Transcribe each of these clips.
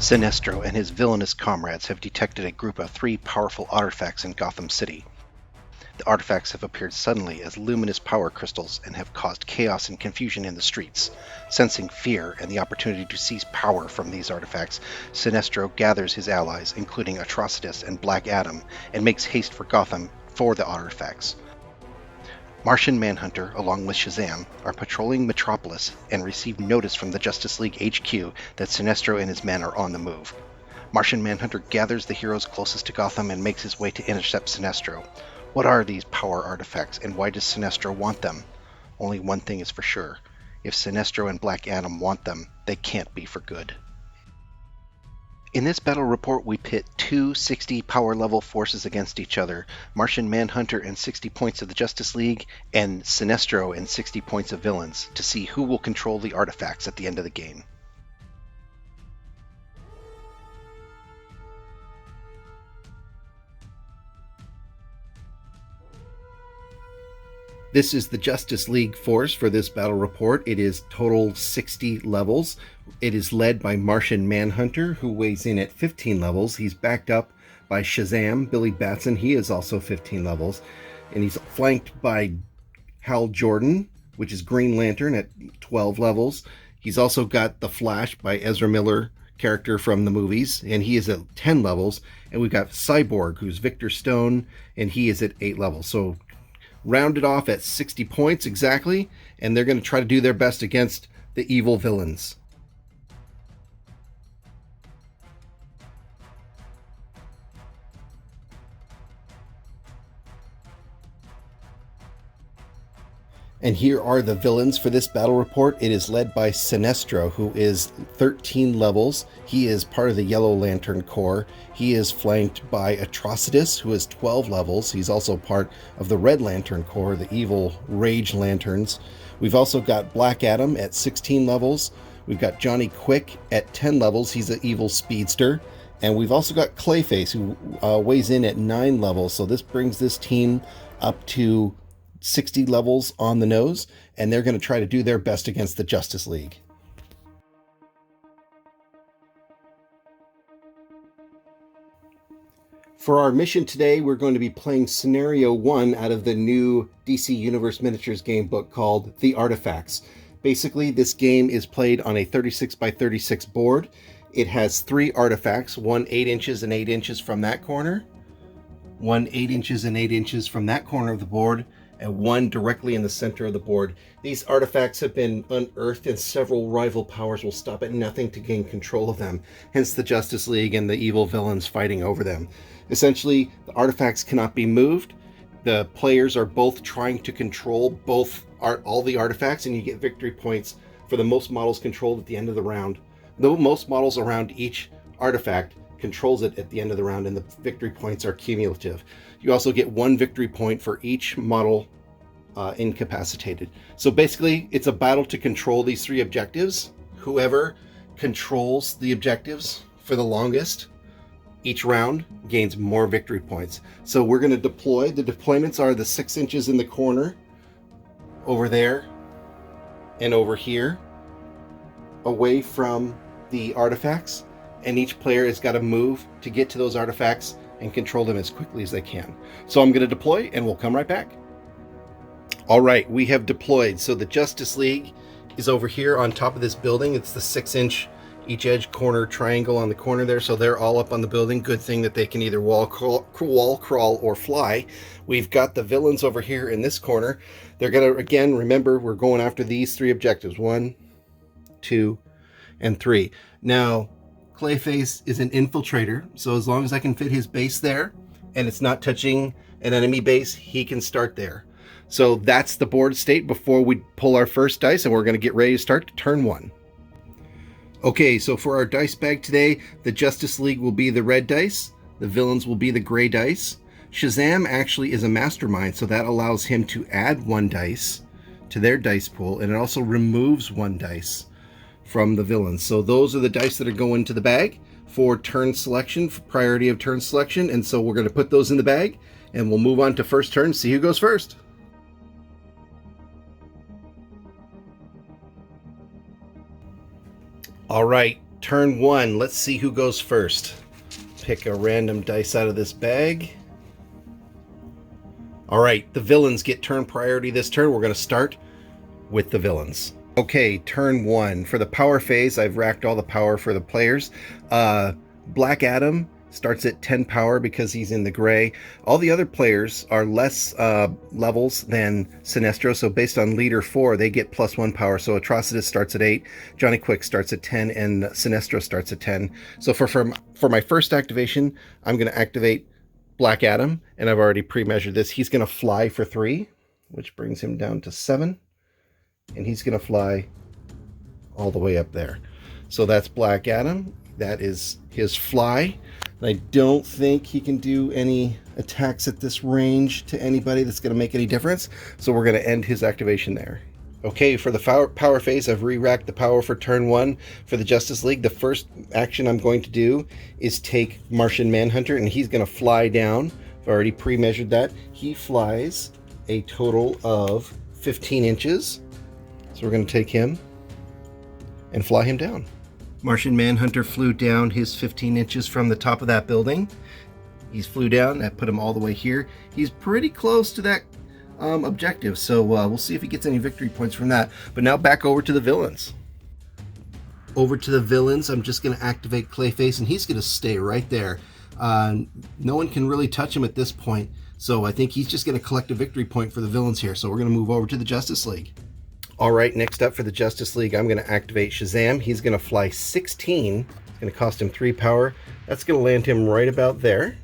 Sinestro and his villainous comrades have detected a group of 3 powerful artifacts in Gotham City. The artifacts have appeared suddenly as luminous power crystals and have caused chaos and confusion in the streets. Sensing fear and the opportunity to seize power from these artifacts, Sinestro gathers his allies, including Atrocitus and Black Adam, and makes haste for Gotham for the artifacts. Martian Manhunter, along with Shazam, are patrolling Metropolis and receive notice from the Justice League HQ that Sinestro and his men are on the move. Martian Manhunter gathers the heroes closest to Gotham and makes his way to intercept Sinestro. What are these power artifacts, and why does Sinestro want them? Only one thing is for sure. If Sinestro and Black Adam want them, they can't be for good. In this battle report, we pit 2 60 power level forces against each other, Martian Manhunter and 60 points of the Justice League, and Sinestro and 60 points of villains, to see who will control the artifacts at the end of the game. This is the Justice League force for this battle report. It is total 60 levels. It is led by Martian Manhunter, who weighs in at 15 levels. He's backed up by Shazam, Billy Batson. He is also 15 levels. And he's flanked by Hal Jordan, which is Green Lantern, at 12 levels. He's also got the Flash by Ezra Miller, character from the movies, and he is at 10 levels. And we've got Cyborg, who's Victor Stone, and he is at 8 levels. So rounded off at 60 points exactly, and they're going to try to do their best against the evil villains. And here are the villains for this battle report. It is led by Sinestro, who is 13 levels. He is part of the Yellow Lantern Corps. He is flanked by Atrocitus, who is 12 levels. He's also part of the Red Lantern Corps, the evil Rage Lanterns. We've also got Black Adam at 16 levels. We've got Johnny Quick at 10 levels. He's an evil speedster. And we've also got Clayface, who weighs in at 9 levels. So this brings this team up to 60 levels on the nose, and they're going to try to do their best against the Justice League. For our mission today, we're going to be playing Scenario 1 out of the new DC Universe Miniatures game book called The Artefacts. Basically, this game is played on a 36 by 36 board. It has 3 artifacts, one 8 inches and 8 inches from that corner, one 8 inches and 8 inches from that corner of the board, and one directly in the center of the board. These artifacts have been unearthed, and several rival powers will stop at nothing to gain control of them, hence the Justice League and the evil villains fighting over them. Essentially, the artifacts cannot be moved. The players are both trying to control all the artifacts, and you get victory points for the most models controlled at the end of the round. Though most models around each artifact controls it at the end of the round, and the victory points are cumulative. You also get 1 victory point for each model incapacitated. So basically, it's a battle to control these 3 objectives. Whoever controls the objectives for the longest each round gains more victory points. So we're going to deploy. The deployments are the 6 inches in the corner, over there, and over here, away from the artifacts. And each player has got to move to get to those artifacts and control them as quickly as they can. So I'm going to deploy, and we'll come right back. All right, we have deployed. So the Justice League is over here on top of this building. It's the 6-inch each edge corner triangle on the corner there. So they're all up on the building. Good thing that they can either wall crawl, or fly. We've got the villains over here in this corner. They're going to, again, remember, we're going after these 3 objectives. 1, 2, and 3. Now, Clayface is an infiltrator, so as long as I can fit his base there and it's not touching an enemy base, he can start there. So that's the board state before we pull our first dice, and we're going to get ready to start turn 1. Okay, so for our dice bag today, the Justice League will be the red dice, the villains will be the gray dice. Shazam actually is a mastermind, so that allows him to add 1 dice to their dice pool, and it also removes 1 dice from the villains. So those are the dice that are going to the bag for turn selection, for priority of turn selection. And so we're going to put those in the bag, and we'll move on to first turn, see who goes first. All right, Turn 1. Let's see who goes first. Pick a random dice out of this bag. All right, the villains get turn priority this turn. We're going to start with the villains. Okay, turn 1. For the power phase, I've racked all the power for the players. Black Adam starts at 10 power because he's in the gray. All the other players are less levels than Sinestro, so based on leader 4, they get +1 power. So Atrocitus starts at 8, Johnny Quick starts at 10, and Sinestro starts at 10. So for my first activation, I'm going to activate Black Adam, and I've already pre-measured this. He's going to fly for 3, which brings him down to 7, and he's going to fly all the way up there. So that's Black Adam. That is his fly. I don't think he can do any attacks at this range to anybody that's going to make any difference. So we're going to end his activation there. Okay, for the power phase, I've re-racked the power for turn 1. For the Justice League, the first action I'm going to do is take Martian Manhunter, and he's going to fly down. I've already pre-measured that. He flies a total of 15 inches. So we're going to take him and fly him down. Martian Manhunter flew down his 15 inches from the top of that building. He's flew down. That put him all the way here. He's pretty close to that objective, so we'll see if he gets any victory points from that. But now back over to the villains. Over to the villains, I'm just going to activate Clayface, and he's going to stay right there. No one can really touch him at this point, so I think he's just going to collect a victory point for the villains here. So we're going to move over to the Justice League. All right, next up for the Justice League, I'm going to activate Shazam. He's going to fly 16. It's going to cost him 3 power. That's going to land him right about there.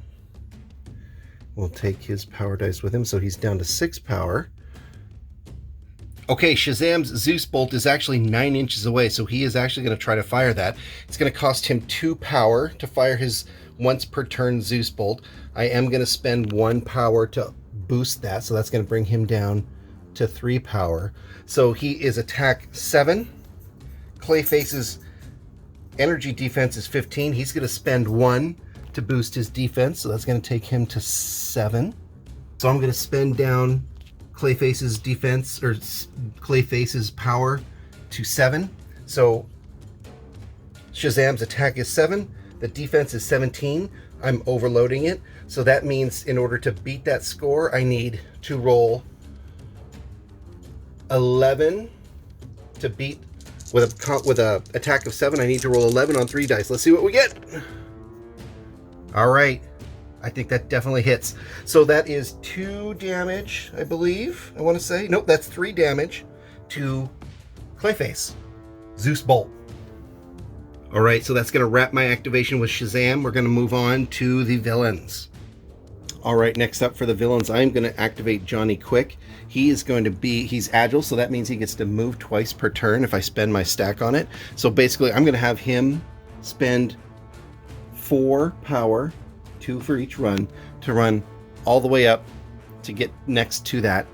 We'll take his power dice with him, so he's down to 6 power. Okay, Shazam's Zeus Bolt is actually 9 inches away, so he is actually going to try to fire that. It's going to cost him 2 power to fire his once per turn Zeus Bolt. I am going to spend 1 power to boost that, so that's going to bring him down to 3 power. So he is attack 7. Clayface's energy defense is 15. He's going to spend 1 to boost his defense, so that's going to take him to 7. So I'm going to spend down Clayface's defense, or Clayface's power, to 7. So Shazam's attack is 7. The defense is 17. I'm overloading it. So that means in order to beat that score, I need to roll 11 to beat with a attack of 7. I need to roll 11 on 3 dice. Let's see what we get. All right, I think that definitely hits. So that is 2 damage, I believe. I want to say nope, that's 3 damage to Clayface. Zeus Bolt. All right, so that's going to wrap my activation with Shazam. We're going to move on to the villains. All right, next up for the villains, I'm going to activate Johnny Quick. He's agile, so that means he gets to move twice per turn if I spend my stack on it. So basically, I'm going to have him spend 4 power, 2 for each run, to run all the way up to get next to that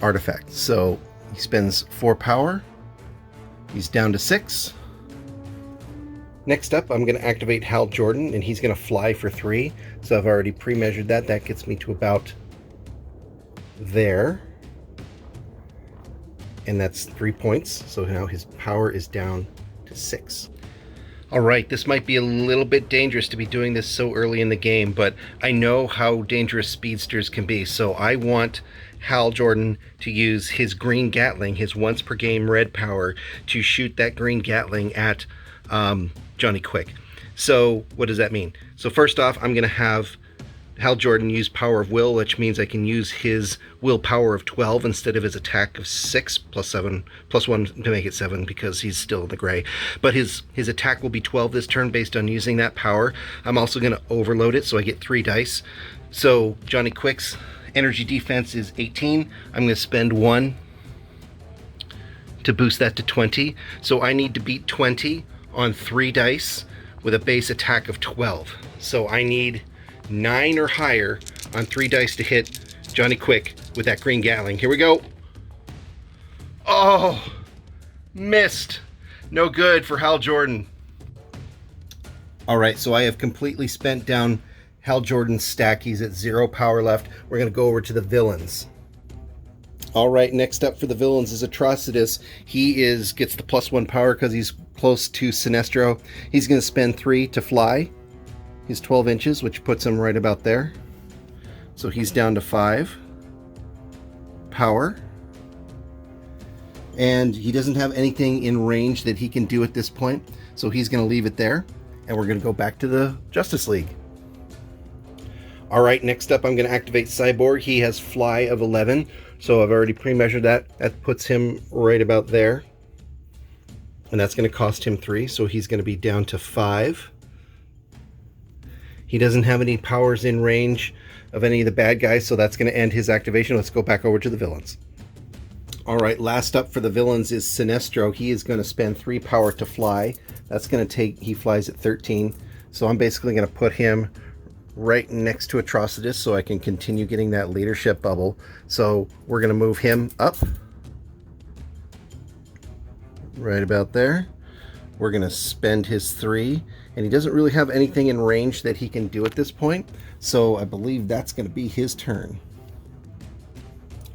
artifact. So he spends 4 power. He's down to 6. Next up, I'm going to activate Hal Jordan, and he's going to fly for 3. So I've already pre-measured that. That gets me to about there. And that's 3 points. So now his power is down to 6. All right, this might be a little bit dangerous to be doing this so early in the game, but I know how dangerous speedsters can be. So I want Hal Jordan to use his green Gatling, his once per game red power, to shoot that green Gatling at Johnny Quick. So what does that mean? So first off, I'm going to have Hal Jordan use Power of Will, which means I can use his will power of 12 instead of his attack of 6 plus 7 plus 1 to make it 7 because he's still in the gray. But his attack will be 12 this turn based on using that power. I'm also going to overload it so I get 3 dice. So Johnny Quick's energy defense is 18. I'm going to spend 1 to boost that to 20. So I need to beat 20 on 3 dice with a base attack of 12. So I need 9 or higher on 3 dice to hit Johnny Quick with that green Gatling. Here we go. Oh, missed. No good for Hal Jordan. All right, so I have completely spent down Hal Jordan's stack. He's at 0 power left. We're going to go over to the villains. All right, next up for the villains is Atrocitus. He gets the +1 power because he's close to Sinestro. He's going to spend 3 to fly. He's 12 inches, which puts him right about there. So he's down to 5 power. And he doesn't have anything in range that he can do at this point. So he's going to leave it there. And we're going to go back to the Justice League. All right, next up I'm going to activate Cyborg. He has fly of 11. So I've already pre-measured that. That puts him right about there. And that's going to cost him 3. So he's going to be down to 5. He doesn't have any powers in range of any of the bad guys. So that's going to end his activation. Let's go back over to the villains. All right, last up for the villains is Sinestro. He is going to spend 3 power to fly. That's going to take, he flies at 13. So I'm basically going to put him right next to Atrocitus so I can continue getting that leadership bubble. So we're going to move him up right about there. We're going to spend his 3, and he doesn't really have anything in range that he can do at this point. So I believe that's going to be his turn.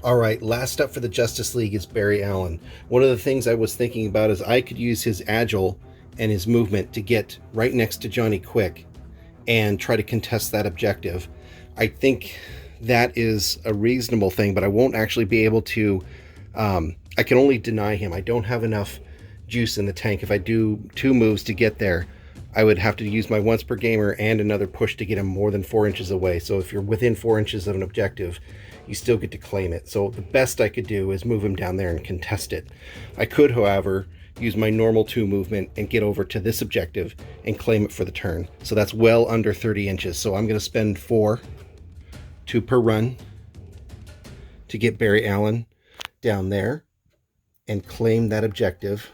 All right, last up for the Justice League is Barry Allen. One of the things I was thinking about is I could use his agile and his movement to get right next to Johnny Quick and try to contest that objective. I think that is a reasonable thing, but I won't actually be able to, I can only deny him. I don't have enough juice in the tank. If I do 2 moves to get there, I would have to use my once per gamer and another push to get him more than 4 inches away. So if you're within 4 inches of an objective, you still get to claim it. So the best I could do is move him down there and contest it. I could, however, use my normal 2 movement and get over to this objective and claim it for the turn. So that's well under 30 inches. So I'm going to spend 4, 2 per run, to get Barry Allen down there and claim that objective,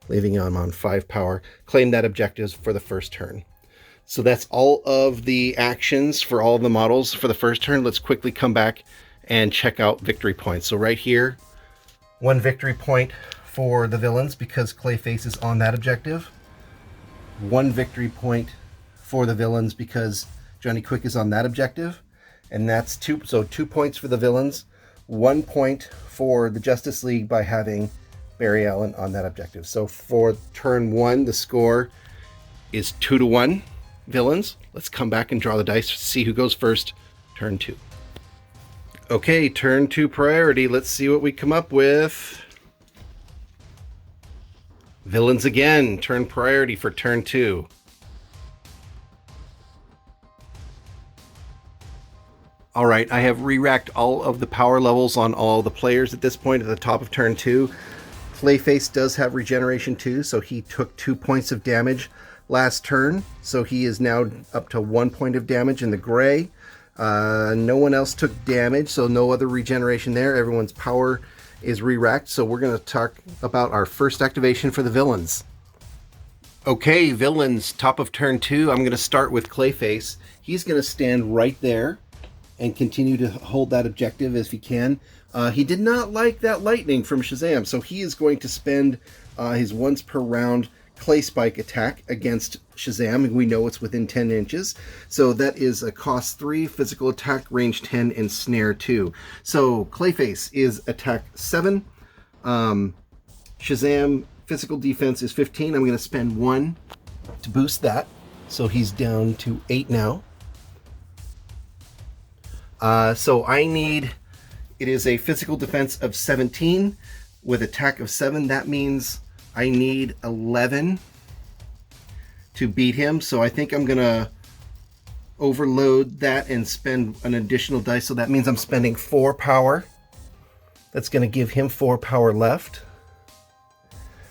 leaving him on 5 power, claim that objective for the first turn. So that's all of the actions for all of the models for the first turn. Let's quickly come back and check out victory points. So right here, 1 victory point for the villains because Clayface is on that objective. 1 victory point for the villains because Johnny Quick is on that objective. And that's 2, so 2 points for the villains, 1 point for the Justice League by having Barry Allen on that objective. So for turn 1, the score is 2-1 villains. Let's come back and draw the dice to see who goes first. Turn 2. Okay, turn 2 priority. Let's see what we come up with. Villains again. Turn priority for turn 2. All right, I have re-racked all of the power levels on all the players at this point at the top of turn 2. Clayface does have regeneration 2, so he took 2 points of damage last turn. So he is now up to 1 point of damage in the gray. No one else took damage, so no other regeneration there. Everyone's power is re-racked. So we're going to talk about our first activation for the villains. Okay, villains, top of turn 2. I'm going to start with Clayface. He's going to stand right there and continue to hold that objective if he can. He did not like that lightning from Shazam, so he is going to spend his once per round Clay Spike attack against Shazam. We know it's within 10 inches, so that is a cost 3, physical attack, range 10, and snare 2. So Clayface is attack 7. Shazam physical defense is 15. I'm going to spend 1 to boost that, so he's down to 8 now. So I need, it is a physical defense of 17 with attack of 7. That means I need 11 to beat him. So I think I'm going to overload that and spend an additional dice. So that means I'm spending 4 power. That's going to give him 4 power left.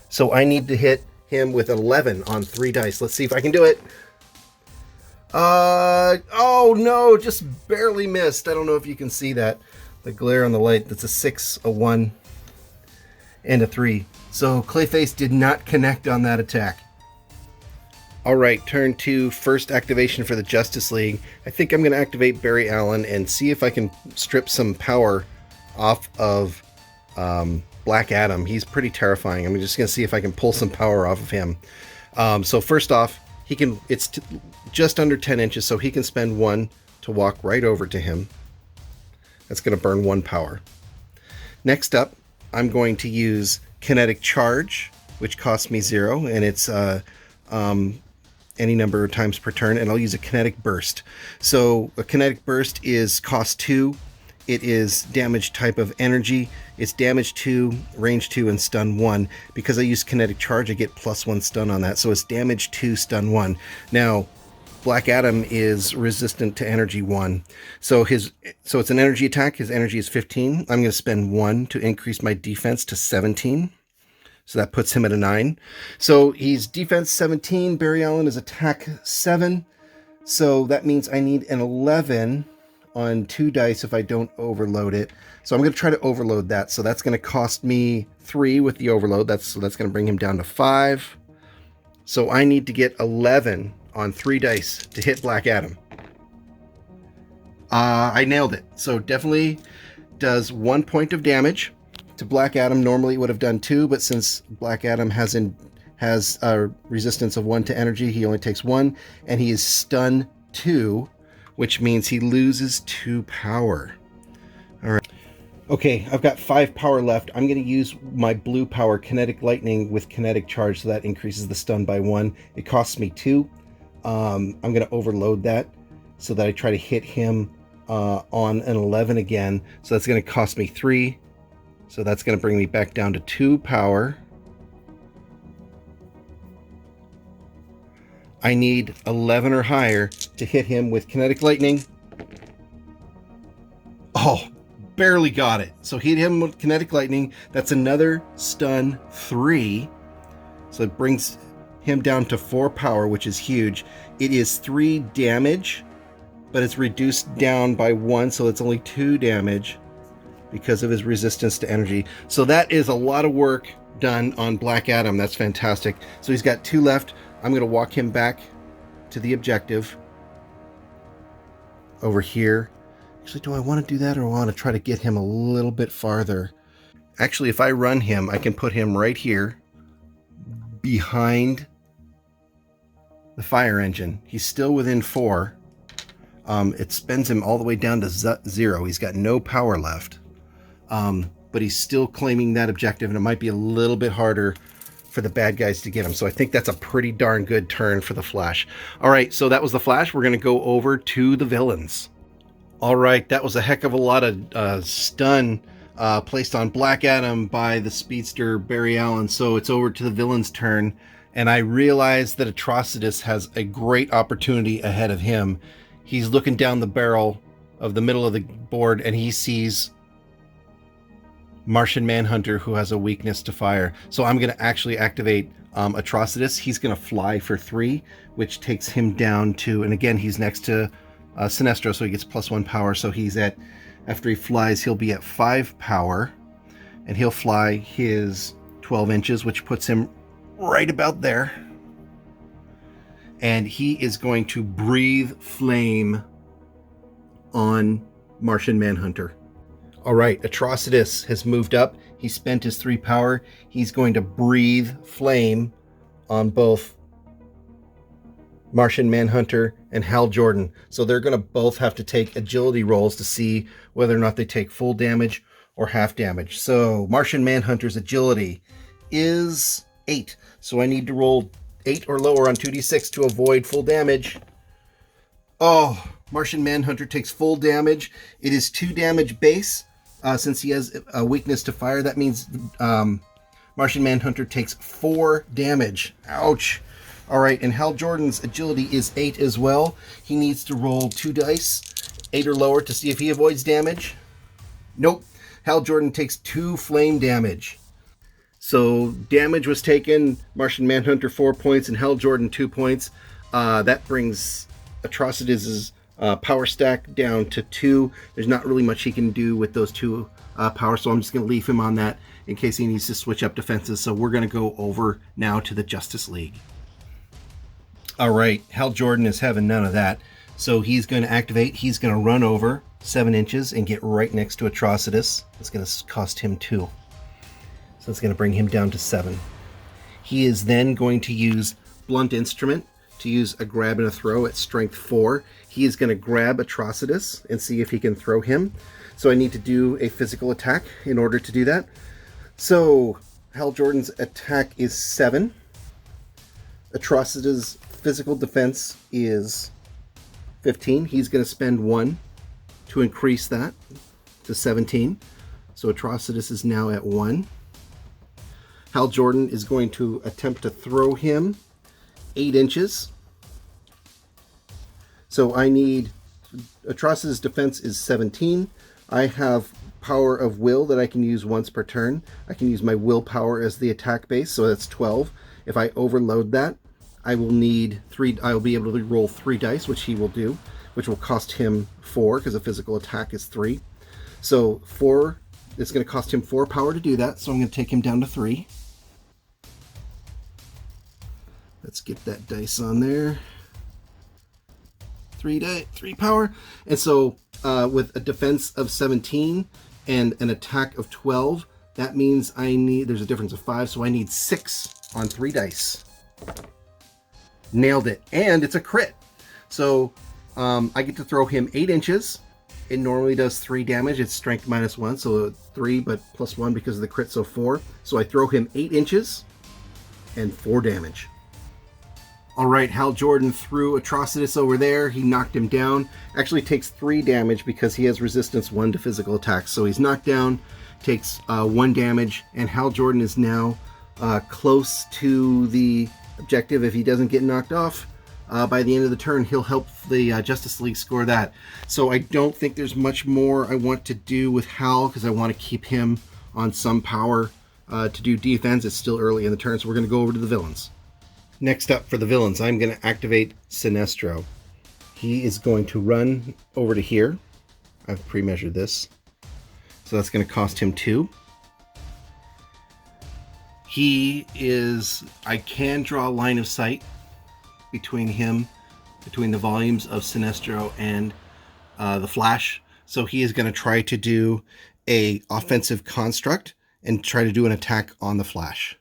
So I need to hit him with 11 on 3 dice. Let's see if I can do it. Oh no, just barely missed. I don't know if you can see that. The glare on the light. That's a 6, a 1, and a 3. So Clayface did not connect on that attack. Alright, turn 2, first activation for the Justice League. I think I'm going to activate Barry Allen and see if I can strip some power off of Black Adam. He's pretty terrifying. I'm just going to see if I can pull some power off of him. So first off, he can, it's just under 10 inches, so he can spend 1 to walk right over to him. That's going to burn 1 power. Next up, I'm going to use Kinetic Charge, which costs me 0, and it's any number of times per turn, and I'll use a Kinetic Burst. So a Kinetic Burst is cost 2. It is damage type of energy. It's damage 2, range 2, and stun 1. Because I use Kinetic Charge, I get +1 stun on that. So it's damage 2, stun 1. Now, Black Adam is resistant to energy 1. So it's an energy attack. His energy is 15. I'm going to spend 1 to increase my defense to 17. So that puts him at a 9. So he's defense 17. Barry Allen is attack 7. So that means I need an 11 on 2 dice if I don't overload it. So I'm going to try to overload that. So that's going to cost me 3 with the overload. That's going to bring him down to 5. So I need to get 11 on 3 dice to hit Black Adam. I nailed it. So definitely does 1 point of damage to Black Adam. Normally it would have done 2, but since Black Adam has a resistance of 1 to energy, he only takes 1, and he is stun 2, which means he loses 2 power. All right. Okay, I've got 5 power left. I'm going to use my blue power, Kinetic Lightning, with Kinetic Charge, so that increases the stun by 1. It costs me 2. I'm going to overload that so that I try to hit him on an 11 again. So that's going to cost me 3. So that's going to bring me back down to 2 power. I need 11 or higher to hit him with Kinetic Lightning. Oh, barely got it. So hit him with Kinetic Lightning. That's another stun 3. So it brings him down to 4 power, which is huge. It is 3 damage, but it's reduced down by 1, so it's only 2 damage because of his resistance to energy. So that is a lot of work done on Black Adam. That's fantastic. So he's got 2 left. I'm going to walk him back to the objective over here. Actually, do I want to do that, or I want to try to get him a little bit farther? Actually, if I run him, I can put him right here behind the fire engine. He's still within 4. It spends him all the way down to 0. He's got no power left. But he's still claiming that objective, and it might be a little bit harder for the bad guys to get him. So I think that's a pretty darn good turn for the Flash. All right, so that was the Flash. We're going to go over to the villains. All right, that was a heck of a lot of stun placed on Black Adam by the speedster Barry Allen. So it's over to the villain's turn, and I realize that Atrocitus has a great opportunity ahead of him. He's looking down the barrel of the middle of the board, and he sees Martian Manhunter, who has a weakness to fire. So I'm going to actually activate Atrocitus. He's going to fly for 3, which takes him down to, and again, he's next to Sinestro, so he gets +1 power. So he's at, after he flies, he'll be at 5 power, and he'll fly his 12 inches, which puts him right about there. And he is going to breathe flame on Martian Manhunter. All right, Atrocitus has moved up. He spent his 3 power. He's going to breathe flame on both Martian Manhunter and Hal Jordan. So they're going to both have to take agility rolls to see whether or not they take full damage or half damage. So Martian Manhunter's agility is 8. So I need to roll 8 or lower on 2d6 to avoid full damage. Oh, Martian Manhunter takes full damage. It is 2 damage base. Since he has a weakness to fire, that means Martian Manhunter takes 4 damage. Ouch. All right, and Hal Jordan's agility is 8 as well. He needs to roll 2 dice, 8 or lower, to see if he avoids damage. Nope. Hal Jordan takes 2 flame damage. So damage was taken, Martian Manhunter 4 points, and Hal Jordan 2 points. That brings Atrocitus's power stack down to 2. There's not really much he can do with those 2 power, so I'm just going to leave him on that in case he needs to switch up defenses. So we're going to go over now to the Justice League. All right, Hal Jordan is having none of that. So he's going to activate. He's going to run over 7 inches and get right next to Atrocitus. It's going to cost him 2. So it's going to bring him down to 7. He is then going to use Blunt Instrument to use a grab and a throw at strength 4. He is going to grab Atrocitus and see if he can throw him. So I need to do a physical attack in order to do that. So Hal Jordan's attack is 7. Atrocitus's physical defense is 15. He's going to spend 1 to increase that to 17. So Atrocitus is now at 1. Hal Jordan is going to attempt to throw him 8 inches. So I need, Atrocitus's defense is 17. I have power of will that I can use once per turn. I can use my willpower as the attack base, so that's 12. If I overload that, I will need 3, I'll be able to roll 3 dice, which he will do, which will cost him 4, because a physical attack is 3. So 4, it's going to cost him 4 power to do that, so I'm going to take him down to 3. Let's get that dice on there. 3 power. And so with a defense of 17 and an attack of 12, that means there's a difference of 5, so I need 6 on 3 dice. Nailed it. And it's a crit. So I get to throw him 8 inches. It normally does 3 damage. It's strength -1, so 3, but +1 because of the crit, so 4. So I throw him 8 inches and 4 damage. All right, Hal Jordan threw Atrocitus over there. He knocked him down. Actually takes 3 damage because he has resistance 1 to physical attacks. So he's knocked down, takes 1 damage, and Hal Jordan is now close to the objective. If he doesn't get knocked off by the end of the turn, he'll help the Justice League score that. So I don't think there's much more I want to do with Hal because I want to keep him on some power to do defense. It's still early in the turn, so we're going to go over to the villains. Next up for the villains, I'm going to activate Sinestro. He is going to run over to here. I've pre-measured this. So that's going to cost him 2. I can draw a line of sight between the volumes of Sinestro and the Flash. So he is going to try to do a offensive construct and try to do an attack on the Flash.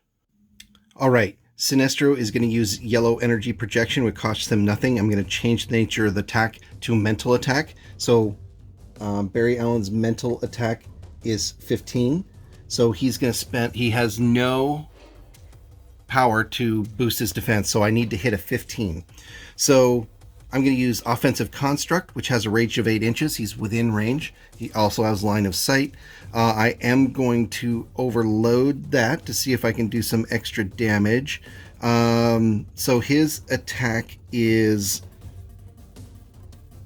All right. Sinestro is going to use yellow energy projection, which costs him nothing. I'm going to change the nature of the attack to mental attack. So Barry Allen's mental attack is 15. So he has no power to boost his defense. So I need to hit a 15. So I'm going to use offensive construct, which has a range of 8 inches. He's within range. He also has line of sight. I am going to overload that to see if I can do some extra damage. So his attack is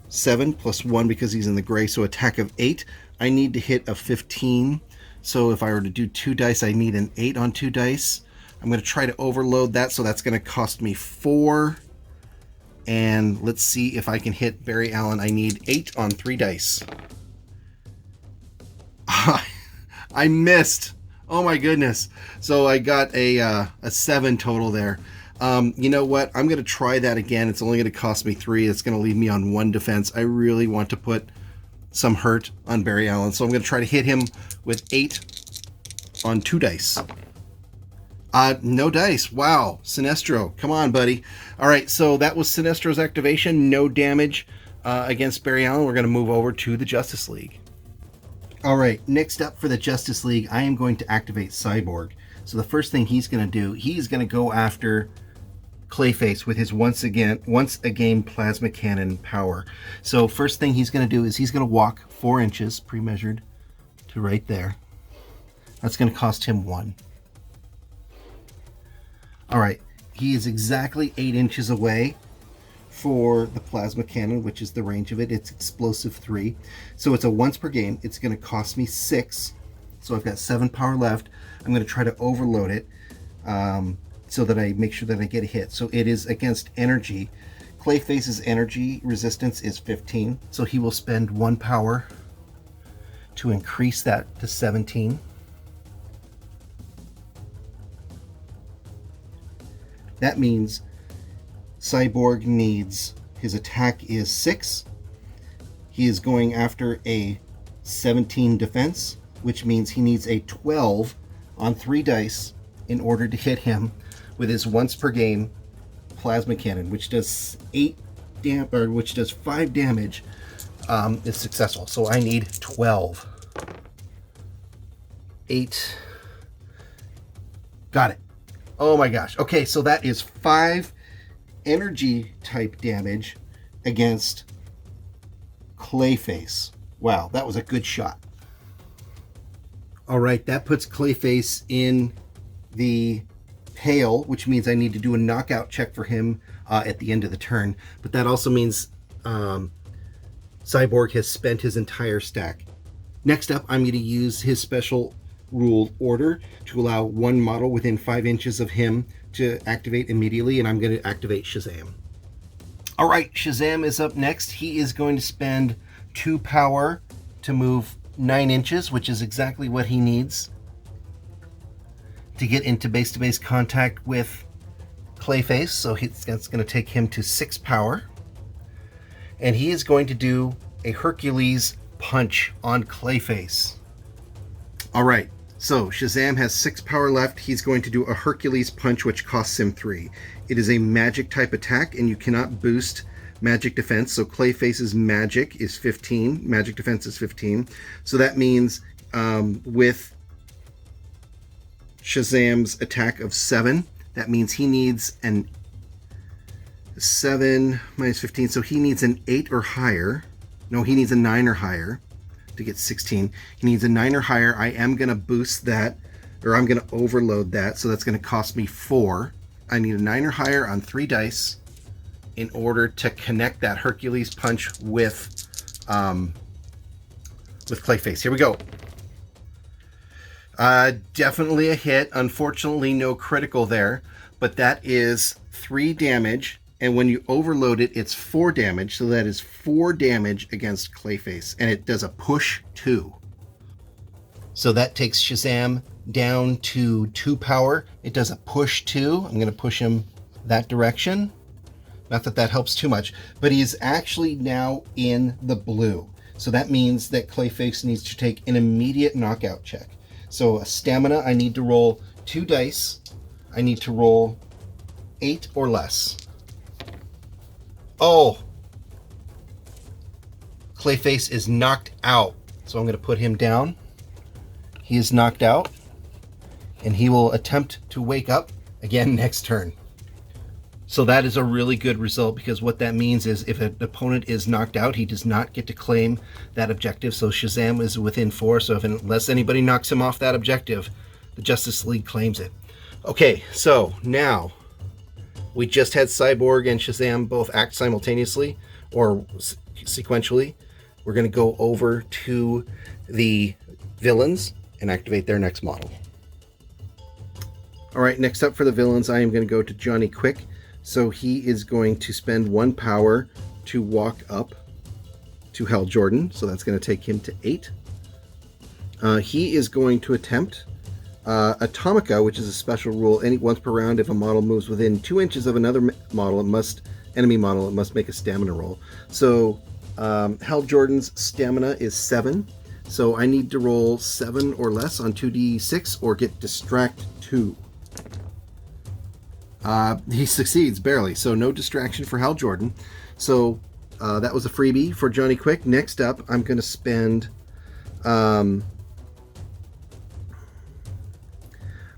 7 + 1 because he's in the gray. So attack of 8. I need to hit a 15. So if I were to do 2 dice, I need an 8 on 2 dice. I'm going to try to overload that. So that's going to cost me 4. And let's see if I can hit Barry Allen. I need 8 on 3 dice. I missed. Oh my goodness. So I got a 7 total there. You know what? I'm going to try that again. It's only going to cost me 3. It's going to leave me on 1 defense. I really want to put some hurt on Barry Allen. So I'm going to try to hit him with 8 on 2 dice. No dice. Wow. Sinestro. Come on, buddy. All right. So that was Sinestro's activation. No damage against Barry Allen. We're going to move over to the Justice League. All right. Next up for the Justice League, I am going to activate Cyborg. So the first thing he's going to do, he's going to go after Clayface with his once a game plasma cannon power. So first thing he's going to do is he's going to walk 4 inches, pre-measured, to right there. That's going to cost him 1. All right, he is exactly 8 inches away for the plasma cannon, which is the range of it. It's explosive 3. So it's a once per game. It's going to cost me 6. So I've got 7 power left. I'm going to try to overload it so that I make sure that I get a hit. So it is against energy. Clayface's energy resistance is 15. So he will spend 1 power to increase that to 17. That means Cyborg needs, his attack is 6. He is going after a 17 defense, which means he needs a 12 on 3 dice in order to hit him with his once per game plasma cannon, which does 5 damage is successful. So I need 12. 8. Got it. Oh my gosh. Okay, so that is 5 energy type damage against Clayface. Wow, that was a good shot. All right, that puts Clayface in the pale, which means I need to do a knockout check for him at the end of the turn. But that also means Cyborg has spent his entire stack. Next up, I'm going to use his special rule order to allow one model within 5 inches of him to activate immediately, and I'm going to activate Shazam. All right, Shazam is up next. He is going to spend 2 power to move 9 inches, which is exactly what he needs to get into base-to-base contact with Clayface. So that's going to take him to 6 power. And he is going to do a Hercules punch on Clayface. All right, so Shazam has 6 power left. He's going to do a Hercules punch, which costs him 3. It is a magic type attack, and you cannot boost magic defense. So Clayface's magic is 15. Magic defense is 15. So that means with Shazam's attack of 7, that means he needs an 7 minus 15. So he needs an 8 or higher. No, he needs a 9 or higher to get 16. He needs a 9 or higher. I am going to boost that, or I'm going to overload that. So that's going to cost me 4. I need a 9 or higher on 3 dice in order to connect that Hercules punch with Clayface. Here we go. Definitely a hit. Unfortunately, no critical there, but that is 3 damage. And when you overload it, it's 4 damage. So that is 4 damage against Clayface. And it does a push 2. So that takes Shazam down to 2 power. It does a push 2. I'm going to push him that direction. Not that that helps too much. But he is actually now in the blue. So that means that Clayface needs to take an immediate knockout check. So a stamina, I need to roll 2 dice. I need to roll 8 or less. Oh, Clayface is knocked out. So I'm going to put him down. He is knocked out, and he will attempt to wake up again next turn. So that is a really good result, because what that means is if an opponent is knocked out, he does not get to claim that objective. So Shazam is within 4. So unless anybody knocks him off that objective, the Justice League claims it. Okay, so now we just had Cyborg and Shazam both act simultaneously or sequentially. We're going to go over to the villains and activate their next model. All right, next up for the villains, I am going to go to Johnny Quick. So he is going to spend 1 power to walk up to Hal Jordan. So that's going to take him to 8. He is going to attempt Atomica, which is a special rule. Once per round, if a model moves within 2 inches of another model, enemy model, it must make a stamina roll. So Hal Jordan's stamina is 7. So I need to roll 7 or less on 2d6 or get distract 2. He succeeds barely, so no distraction for Hal Jordan. So that was a freebie for Johnny Quick. Next up, I'm going to spend I'm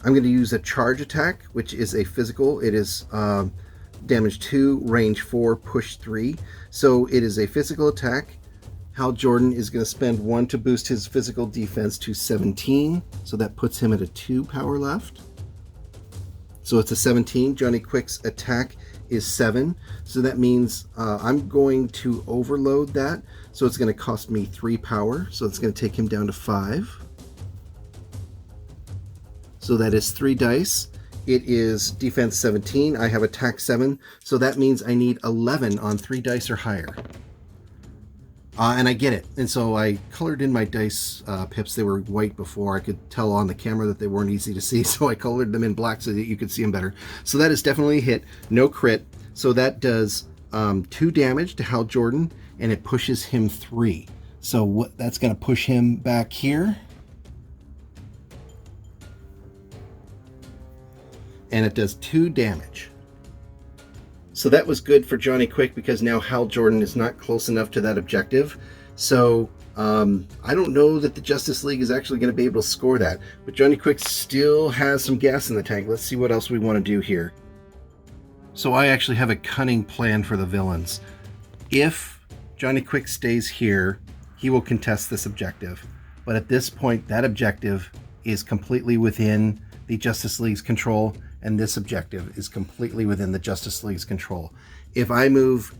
going to use a charge attack, which is a physical. It is damage 2, range 4, push 3. So it is a physical attack. Hal Jordan is going to spend 1 to boost his physical defense to 17. So that puts him at a 2 power left. So it's a 17. Johnny Quick's attack is 7. So that means I'm going to overload that. So it's going to cost me 3 power. So it's going to take him down to 5. So that is 3 dice. It is defense 17. I have attack 7. So that means I need 11 on 3 dice or higher. And I get it. And so I colored in my dice pips. They were white before. I could tell on the camera that they weren't easy to see. So I colored them in black so that you could see them better. So that is definitely a hit. No crit. So that does 2 damage to Hal Jordan, and it pushes him 3. So that's going to push him back here. And it does 2 damage. So that was good for Johnny Quick, because now Hal Jordan is not close enough to that objective So I don't know that the Justice League is actually going to be able to score that. But Johnny Quick still has some gas in the tank. Let's see what else we want to do here. So I actually have a cunning plan for the villains. If Johnny Quick stays here, he will contest this objective. But at this point, that objective is completely within the Justice League's control, and this objective is completely within the Justice League's control. If I move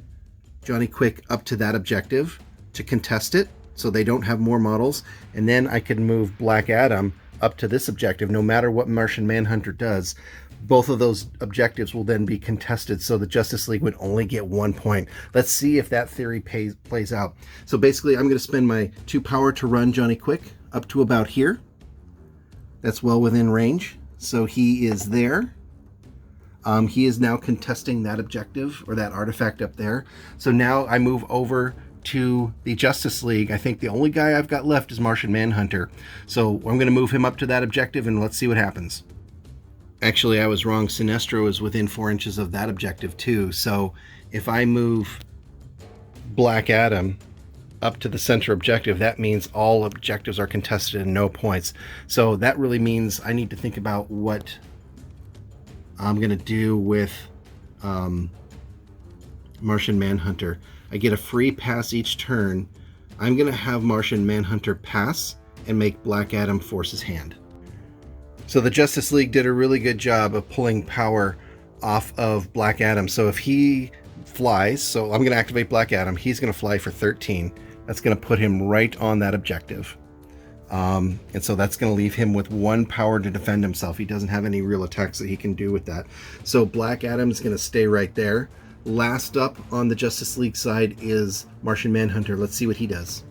Johnny Quick up to that objective to contest it, so they don't have more models, and then I can move Black Adam up to this objective, no matter what Martian Manhunter does, both of those objectives will then be contested, so the Justice League would only get 1 point. Let's see if that theory plays out. So basically, I'm going to spend my 2 power to run Johnny Quick up to about here. That's well within range. So he is there. He is now contesting that objective, or that artifact up there. So now I move over to the Justice League. I think the only guy I've got left is Martian Manhunter. So I'm going to move him up to that objective, and let's see what happens. Actually, I was wrong. Sinestro is within 4 inches of that objective too. So if I move Black Adam up to the center objective, that means all objectives are contested and no points. So that really means I need to think about what I'm going to do with Martian Manhunter. I get a free pass each turn. I'm going to have Martian Manhunter pass and make Black Adam force his hand. So the Justice League did a really good job of pulling power off of Black Adam. So if he flies, so I'm going to activate Black Adam, he's going to fly for 13. That's going to put him right on that objective. And so that's going to leave him with 1 power to defend himself. He doesn't have any real attacks that he can do with that. So Black Adam is going to stay right there. Last up on the Justice League side is Martian Manhunter. Let's see what he does.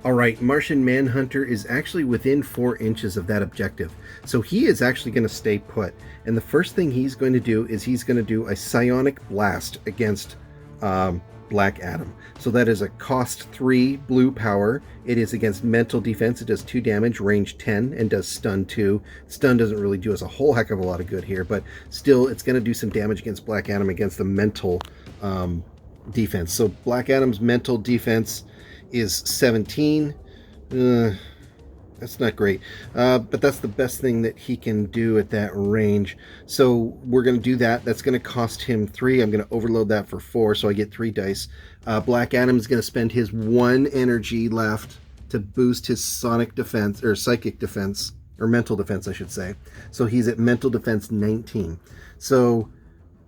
All right, Martian Manhunter is actually within 4 inches of that objective. So he is actually going to stay put. And the first thing he's going to do is he's going to do a psionic blast against Black Adam. So that is a cost 3 blue power. It is against mental defense. It does 2 damage, range 10, and does stun 2. Stun doesn't really do us a whole heck of a lot of good here, but still it's going to do some damage against Black Adam against the mental defense. So Black Adam's mental defense is 17. That's not great, but that's the best thing that he can do at that range. So we're going to do that. That's going to cost him 3. I'm going to overload that for 4, so I get 3 dice. Black Adam is going to spend his 1 energy left to boost his sonic defense, or psychic defense, or mental defense, I should say. So he's at mental defense 19. So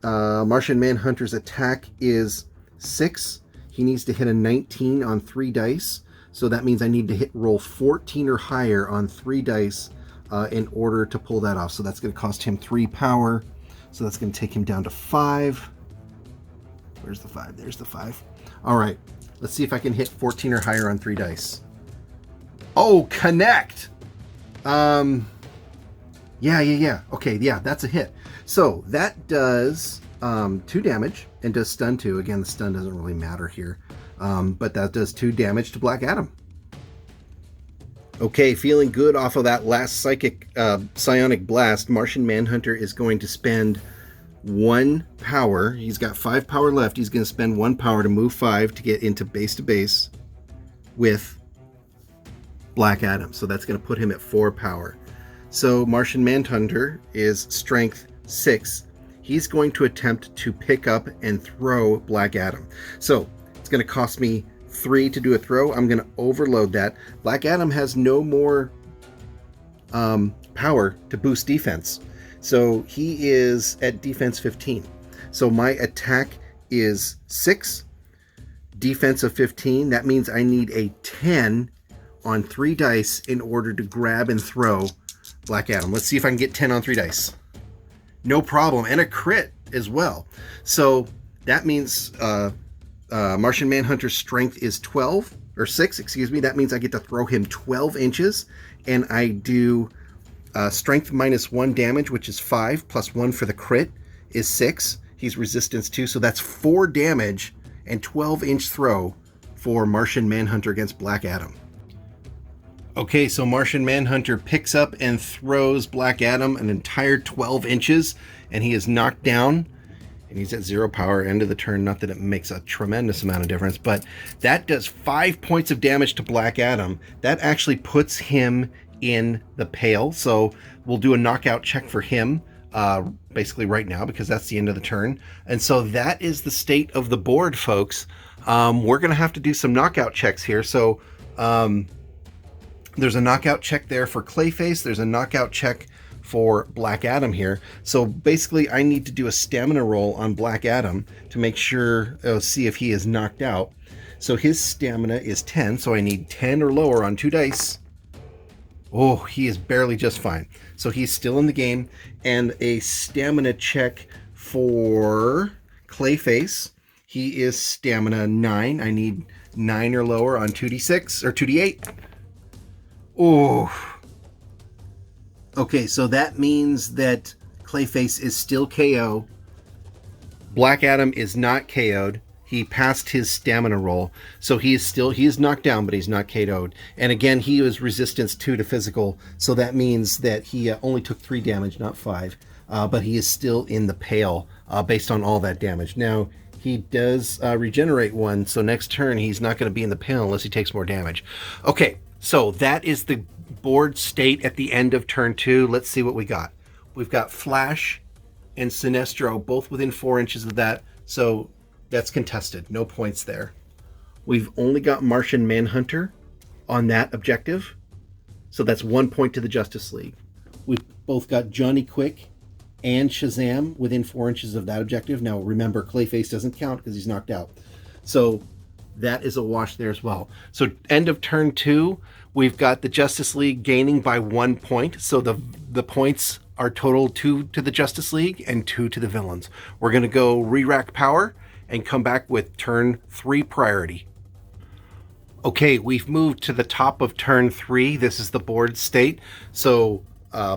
Martian Manhunter's attack is 6. He needs to hit a 19 on 3 dice. So that means I need to roll 14 or higher on 3 dice in order to pull that off. So that's going to cost him 3 power. So that's going to take him down to 5. Where's the 5? There's the 5. All right. Let's see if I can hit 14 or higher on 3 dice. Oh, connect! Yeah. Okay, yeah, that's a hit. So that does 2 damage and does stun 2. Again, the stun doesn't really matter here. But that does 2 damage to Black Adam. Okay, feeling good off of that last psionic blast. Martian Manhunter is going to spend 1 power. He's got 5 power left. He's going to spend 1 power to move 5 to get into base to base with Black Adam. So that's going to put him at 4 power. So Martian Manhunter is strength 6. He's going to attempt to pick up and throw Black Adam. So it's going to cost me 3 to do a throw. I'm going to overload that. Black Adam has no more power to boost defense. So he is at defense 15. So my attack is 6, defense of 15. That means I need a 10 on 3 dice in order to grab and throw Black Adam. Let's see if I can get 10 on 3 dice. No problem. And a crit as well. So that means Martian Manhunter's strength is 12, or 6, excuse me. That means I get to throw him 12 inches, and I do strength minus 1 damage, which is 5, plus 1 for the crit is 6. He's resistance 2, so that's 4 damage and 12-inch throw for Martian Manhunter against Black Adam. Okay, so Martian Manhunter picks up and throws Black Adam an entire 12 inches, and he is knocked down. And he's at 0 power, end of the turn. Not that it makes a tremendous amount of difference, but that does 5 points of damage to Black Adam. That actually puts him in the pale. So we'll do a knockout check for him basically right now, because that's the end of the turn. And so that is the state of the board, folks. We're going to have to do some knockout checks here. So there's a knockout check there for Clayface. There's a knockout check for Black Adam here. So basically I need to do a stamina roll on Black Adam to make sure, see if he is knocked out. So his stamina is 10, so I need 10 or lower on 2 dice. Oh, he is barely just fine. So he's still in the game. And a stamina check for Clayface. He is stamina 9. I need 9 or lower on 2d6 or 2d8. Oh. Okay, so that means that Clayface is still KO. Black Adam is not KO'd. He passed his stamina roll. So he is knocked down, but he's not KO'd. And again, he was resistance 2 to physical. So that means that he only took 3 damage, not 5. But he is still in the pale based on all that damage. Now, he does regenerate 1. So next turn, he's not going to be in the pale unless he takes more damage. Okay, so that is the board state at the end of turn 2. Let's see what we got. We've got Flash and Sinestro both within 4 inches of that. So that's contested. No points there. We've only got Martian Manhunter on that objective. So that's 1 point to the Justice League. We've both got Johnny Quick and Shazam within 4 inches of that objective. Now remember, Clayface doesn't count because he's knocked out. So that is a wash there as well. So end of turn 2, we've got the Justice League gaining by 1 point. So the points are total 2 to the Justice League and 2 to the villains. We're going to go re-rack power and come back with turn 3 priority. Okay, we've moved to the top of turn 3. This is the board state. So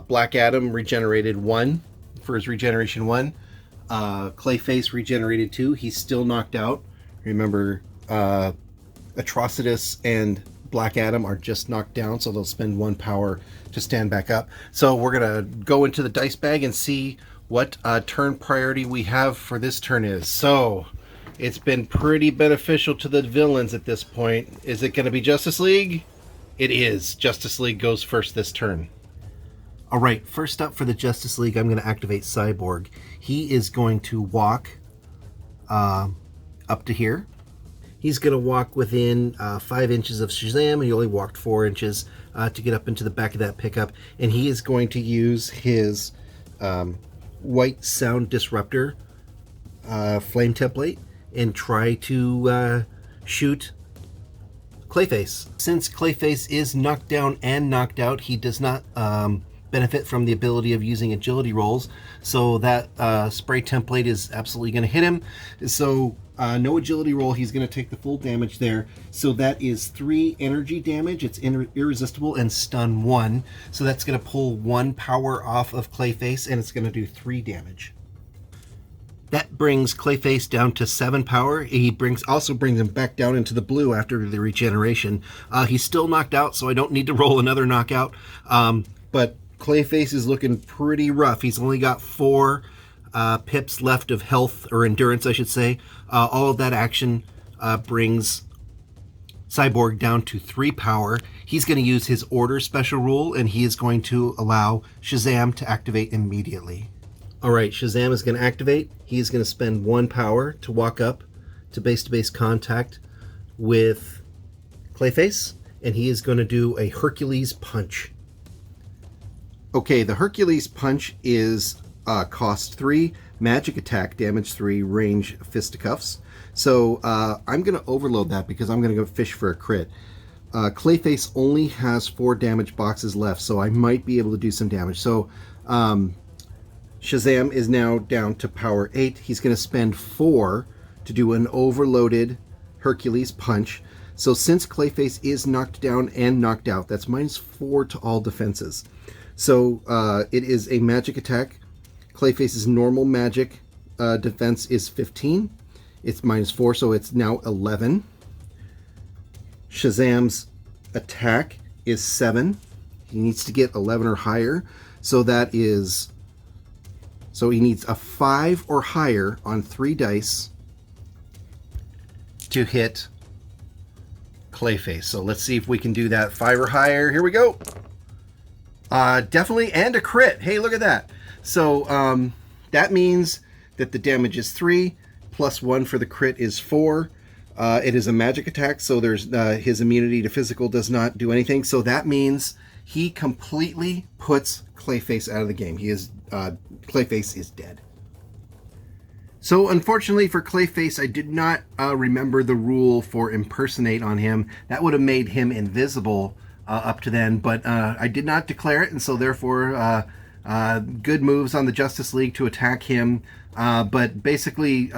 Black Adam regenerated 1 for his regeneration 1. Clayface regenerated 2. He's still knocked out. Remember, Atrocitus and Black Adam are just knocked down, so they'll spend 1 power to stand back up. So we're going to go into the dice bag and see what turn priority we have for this turn is. So it's been pretty beneficial to the villains at this point. Is it going to be Justice League? It is. Justice League goes first this turn. All right, first up for the Justice League, I'm going to activate Cyborg. He is going to walk up to here. He's going to walk within 5 inches of Shazam. He only walked 4 inches to get up into the back of that pickup. And he is going to use his White Sound Disruptor flame template and try to shoot Clayface. Since Clayface is knocked down and knocked out, he does not benefit from the ability of using agility rolls. So that spray template is absolutely going to hit him. So no agility roll, he's going to take the full damage there. So that is 3 energy damage. It's irresistible and stun 1. So that's going to pull 1 power off of Clayface, and it's going to do 3 damage. That brings Clayface down to 7 power. He also brings him back down into the blue after the regeneration. He's still knocked out, so I don't need to roll another knockout. But Clayface is looking pretty rough. He's only got 4 pips left of health, or endurance, I should say. All of that action brings Cyborg down to 3 power. He's going to use his Order special rule, and he is going to allow Shazam to activate immediately. All right, Shazam is going to activate. He is going to spend 1 power to walk up to base-to-base contact with Clayface, and he is going to do a Hercules Punch. Okay, the Hercules Punch is cost 3, magic attack, damage 3, range fisticuffs. So I'm going to overload that because I'm going to go fish for a crit. Clayface only has 4 damage boxes left, so I might be able to do some damage. So Shazam is now down to power 8. He's going to spend 4 to do an overloaded Hercules Punch. So since Clayface is knocked down and knocked out, that's -4 to all defenses. So it is a magic attack. Clayface's normal magic defense is 15. It's -4, so it's now 11. Shazam's attack is 7. He needs to get 11 or higher. So that is So he needs a 5 or higher on 3 dice to hit Clayface. So let's see if we can do that. 5 or higher. Here we go. Definitely, and a crit. Hey, look at that. So that means that the damage is 3, plus 1 for the crit is 4. It is a magic attack, so there's his immunity to physical does not do anything. So that means he completely puts Clayface out of the game. He is Clayface is dead. So unfortunately for Clayface, I did not remember the rule for impersonate on him. That would have made him invisible up to then, but I did not declare it, and so therefore good moves on the Justice League to attack him. But basically,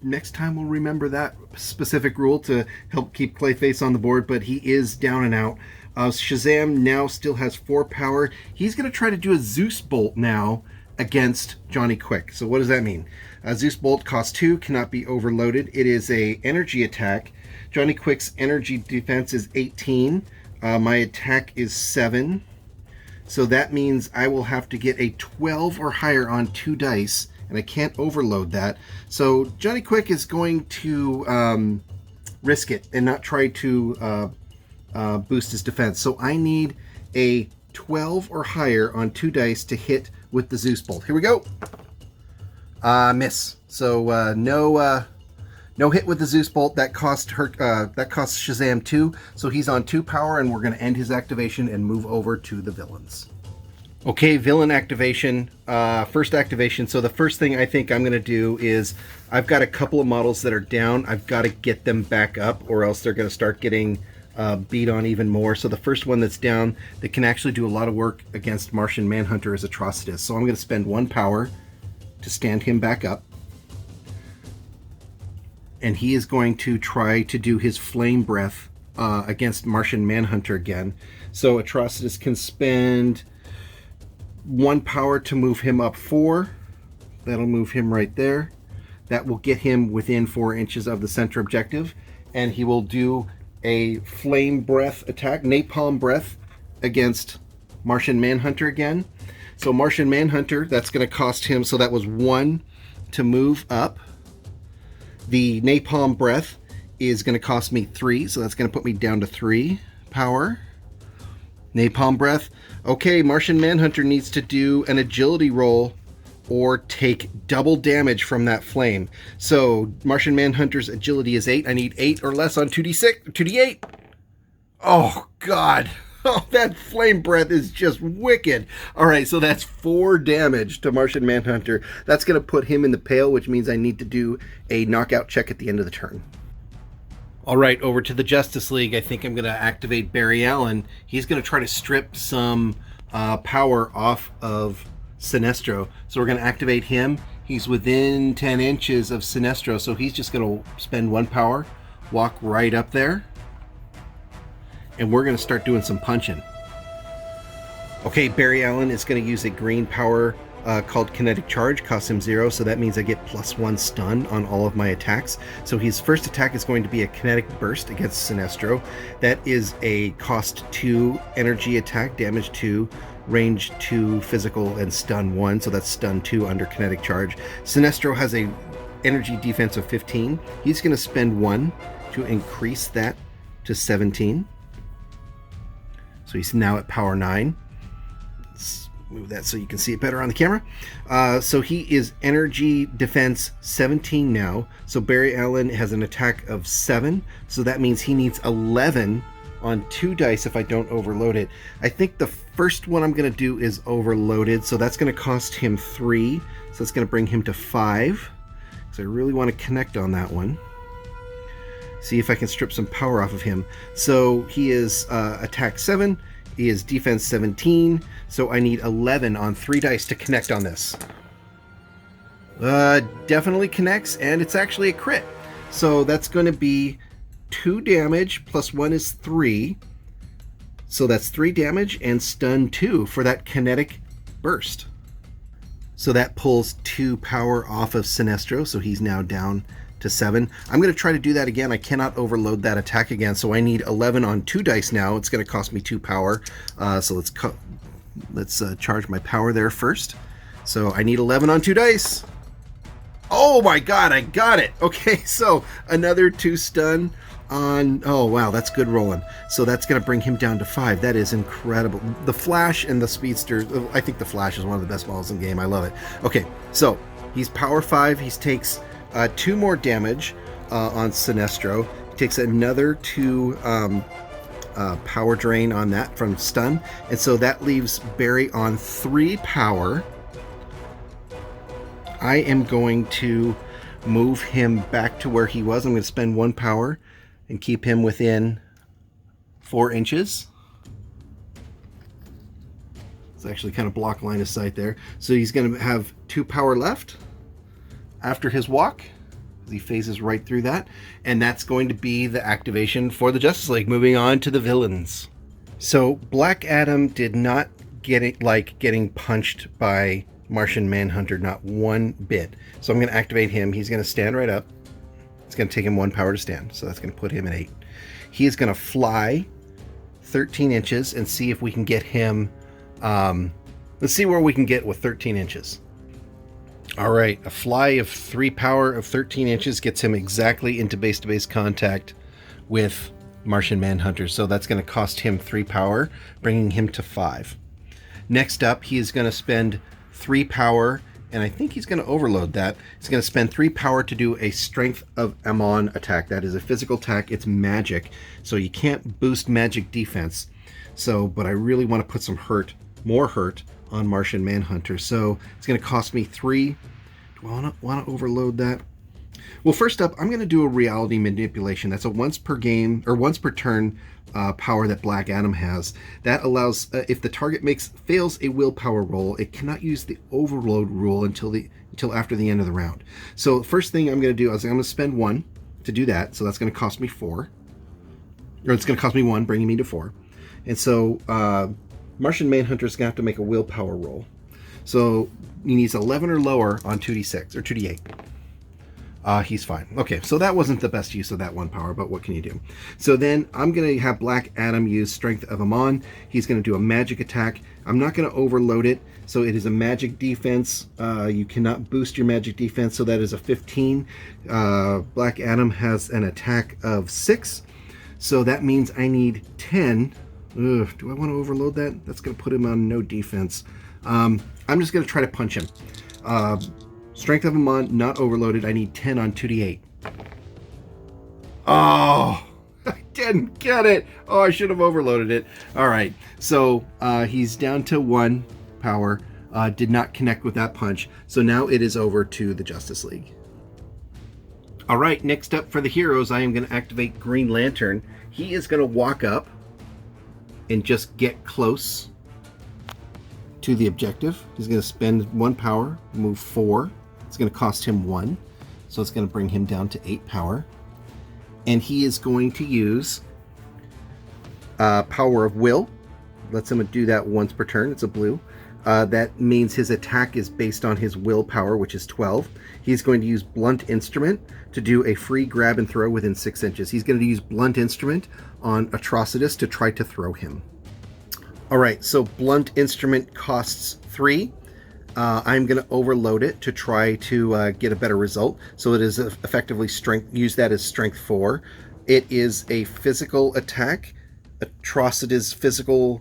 next time we'll remember that specific rule to help keep Clayface on the board, but he is down and out. Shazam now still has 4 power. He's going to try to do a Zeus Bolt now against Johnny Quick. So what does that mean? Zeus Bolt costs 2, cannot be overloaded. It is a energy attack. Johnny Quick's energy defense is 18. My attack is 7. So that means I will have to get a 12 or higher on 2 dice, and I can't overload that. So Johnny Quick is going to risk it and not try to boost his defense. So I need a 12 or higher on 2 dice to hit with the Zeus Bolt. Here we go. Miss. So no hit with the Zeus Bolt. That cost Shazam 2. So he's on 2 power, and we're going to end his activation and move over to the villains. Okay, villain activation. First activation. So the first thing I think I'm going to do is I've got a couple of models that are down. I've got to get them back up, or else they're going to start getting beat on even more. So the first one that's down that can actually do a lot of work against Martian Manhunter is Atrocitus. So I'm going to spend 1 power to stand him back up. And he is going to try to do his Flame Breath against Martian Manhunter again. So Atrocitus can spend 1 power to move him up 4. That'll move him right there. That will get him within 4 inches of the center objective. And he will do a Flame Breath attack, Napalm Breath, against Martian Manhunter again. So Martian Manhunter, that's going to cost him, so that was 1 to move up. The Napalm Breath is going to cost me 3, so that's going to put me down to 3 power. Napalm Breath. Okay, Martian Manhunter needs to do an agility roll or take double damage from that flame. So Martian Manhunter's agility is 8. I need 8 or less on 2d8. Oh, God. Oh, that Flame Breath is just wicked. All right, so that's 4 damage to Martian Manhunter. That's going to put him in the pale, which means I need to do a knockout check at the end of the turn. All right, over to the Justice League. I think I'm going to activate Barry Allen. He's going to try to strip some power off of Sinestro. So we're going to activate him. He's within 10 inches of Sinestro, so he's just going to spend 1 power, walk right up there, and we're going to start doing some punching. Okay, Barry Allen is going to use a green power called Kinetic Charge, costs him 0, so that means I get +1 stun on all of my attacks. So his first attack is going to be a Kinetic Burst against Sinestro. That is a cost 2 energy attack, damage 2, range 2, physical, and stun 1, so that's stun 2 under Kinetic Charge. Sinestro has a energy defense of 15. He's going to spend 1 to increase that to 17. So he's now at power 9. Let's move that so you can see it better on the camera. So he is energy defense 17 now. So Barry Allen has an attack of 7. So that means he needs 11 on 2 dice if I don't overload it. I think the first one I'm going to do is overloaded. So that's going to cost him 3. So it's going to bring him to 5. So I really want to connect on that one. See if I can strip some power off of him. So he is attack 7. He is defense 17. So I need 11 on 3 dice to connect on this. Definitely connects, and it's actually a crit. So that's going to be 2 damage plus 1 is 3. So that's 3 damage and stun 2 for that kinetic burst. So that pulls 2 power off of Sinestro. So he's now down to 7. I'm going to try to do that again. I cannot overload that attack again, so I need 11 on 2 dice now. It's going to cost me 2 power. So let's charge my power there first. So I need 11 on 2 dice. Oh my god, I got it. Okay, so another 2 stun on... Oh wow, that's good rolling. So that's going to bring him down to 5. That is incredible. The Flash and the Speedster, I think the Flash is one of the best models in the game. I love it. Okay, so he's power 5. He takes 2 more damage on Sinestro. He takes another 2 power drain on that from stun. And so that leaves Barry on 3 power. I am going to move him back to where he was. I'm going to spend 1 power and keep him within 4 inches. It's actually kind of block line of sight there. So he's going to have 2 power left after his walk. He phases right through that. And that's going to be the activation for the Justice League. Moving on to the villains. So Black Adam did not get it like getting punched by Martian Manhunter, not one bit. So I'm going to activate him. He's going to stand right up. It's going to take him 1 power to stand, so that's going to put him at 8. He is going to fly 13 inches and see if we can get him... let's see where we can get with 13 inches. All right, a fly of 3 power of 13 inches gets him exactly into base-to-base contact with Martian Manhunter, so that's going to cost him 3 power, bringing him to 5. Next up, he is going to spend 3 power, and I think he's going to overload that. He's going to spend 3 power to do a Strength of Amon attack. That is a physical attack. It's magic, so you can't boost magic defense. So, but I really want to put some more hurt on Martian Manhunter. So it's going to cost me 3. Do I want to overload that? Well, first up, I'm going to do a reality manipulation. That's a once per game or once per turn power that Black Adam has. That allows, if the target fails a willpower roll, it cannot use the overload rule until after the end of the round. So first thing I'm going to do is I'm going to spend 1 to do that. So that's going to cost me 4, or it's going to cost me 1, bringing me to 4. And so Martian Manhunter is going to have to make a willpower roll. So he needs 11 or lower on 2d6 or 2d8. He's fine. Okay, so that wasn't the best use of that 1 power, but what can you do? So then I'm going to have Black Adam use Strength of Amon. He's going to do a magic attack. I'm not going to overload it, so it is a magic defense. You cannot boost your magic defense, so that is a 15. Black Adam has an attack of 6, so that means I need 10. Ugh, do I want to overload that? That's going to put him on no defense. I'm just going to try to punch him. Strength of Amon, not overloaded. I need 10 on 2d8. Oh, I didn't get it. Oh, I should have overloaded it. All right, so he's down to 1 power. Did not connect with that punch. So now it is over to the Justice League. All right, next up for the heroes, I am going to activate Green Lantern. He is going to walk up and just get close to the objective. He's going to spend 1 power, move 4. It's going to cost him 1, so it's going to bring him down to 8 power. And he is going to use Power of Will. Lets him do that once per turn. It's a blue. That means his attack is based on his willpower, which is 12. He's going to use Blunt Instrument to do a free grab and throw within 6 inches. He's going to use Blunt Instrument on Atrocitus to try to throw him. All right, so Blunt Instrument costs 3. I'm going to overload it to try to get a better result. So it is effectively strength. Use that as strength 4. It is a physical attack. Atrocitus physical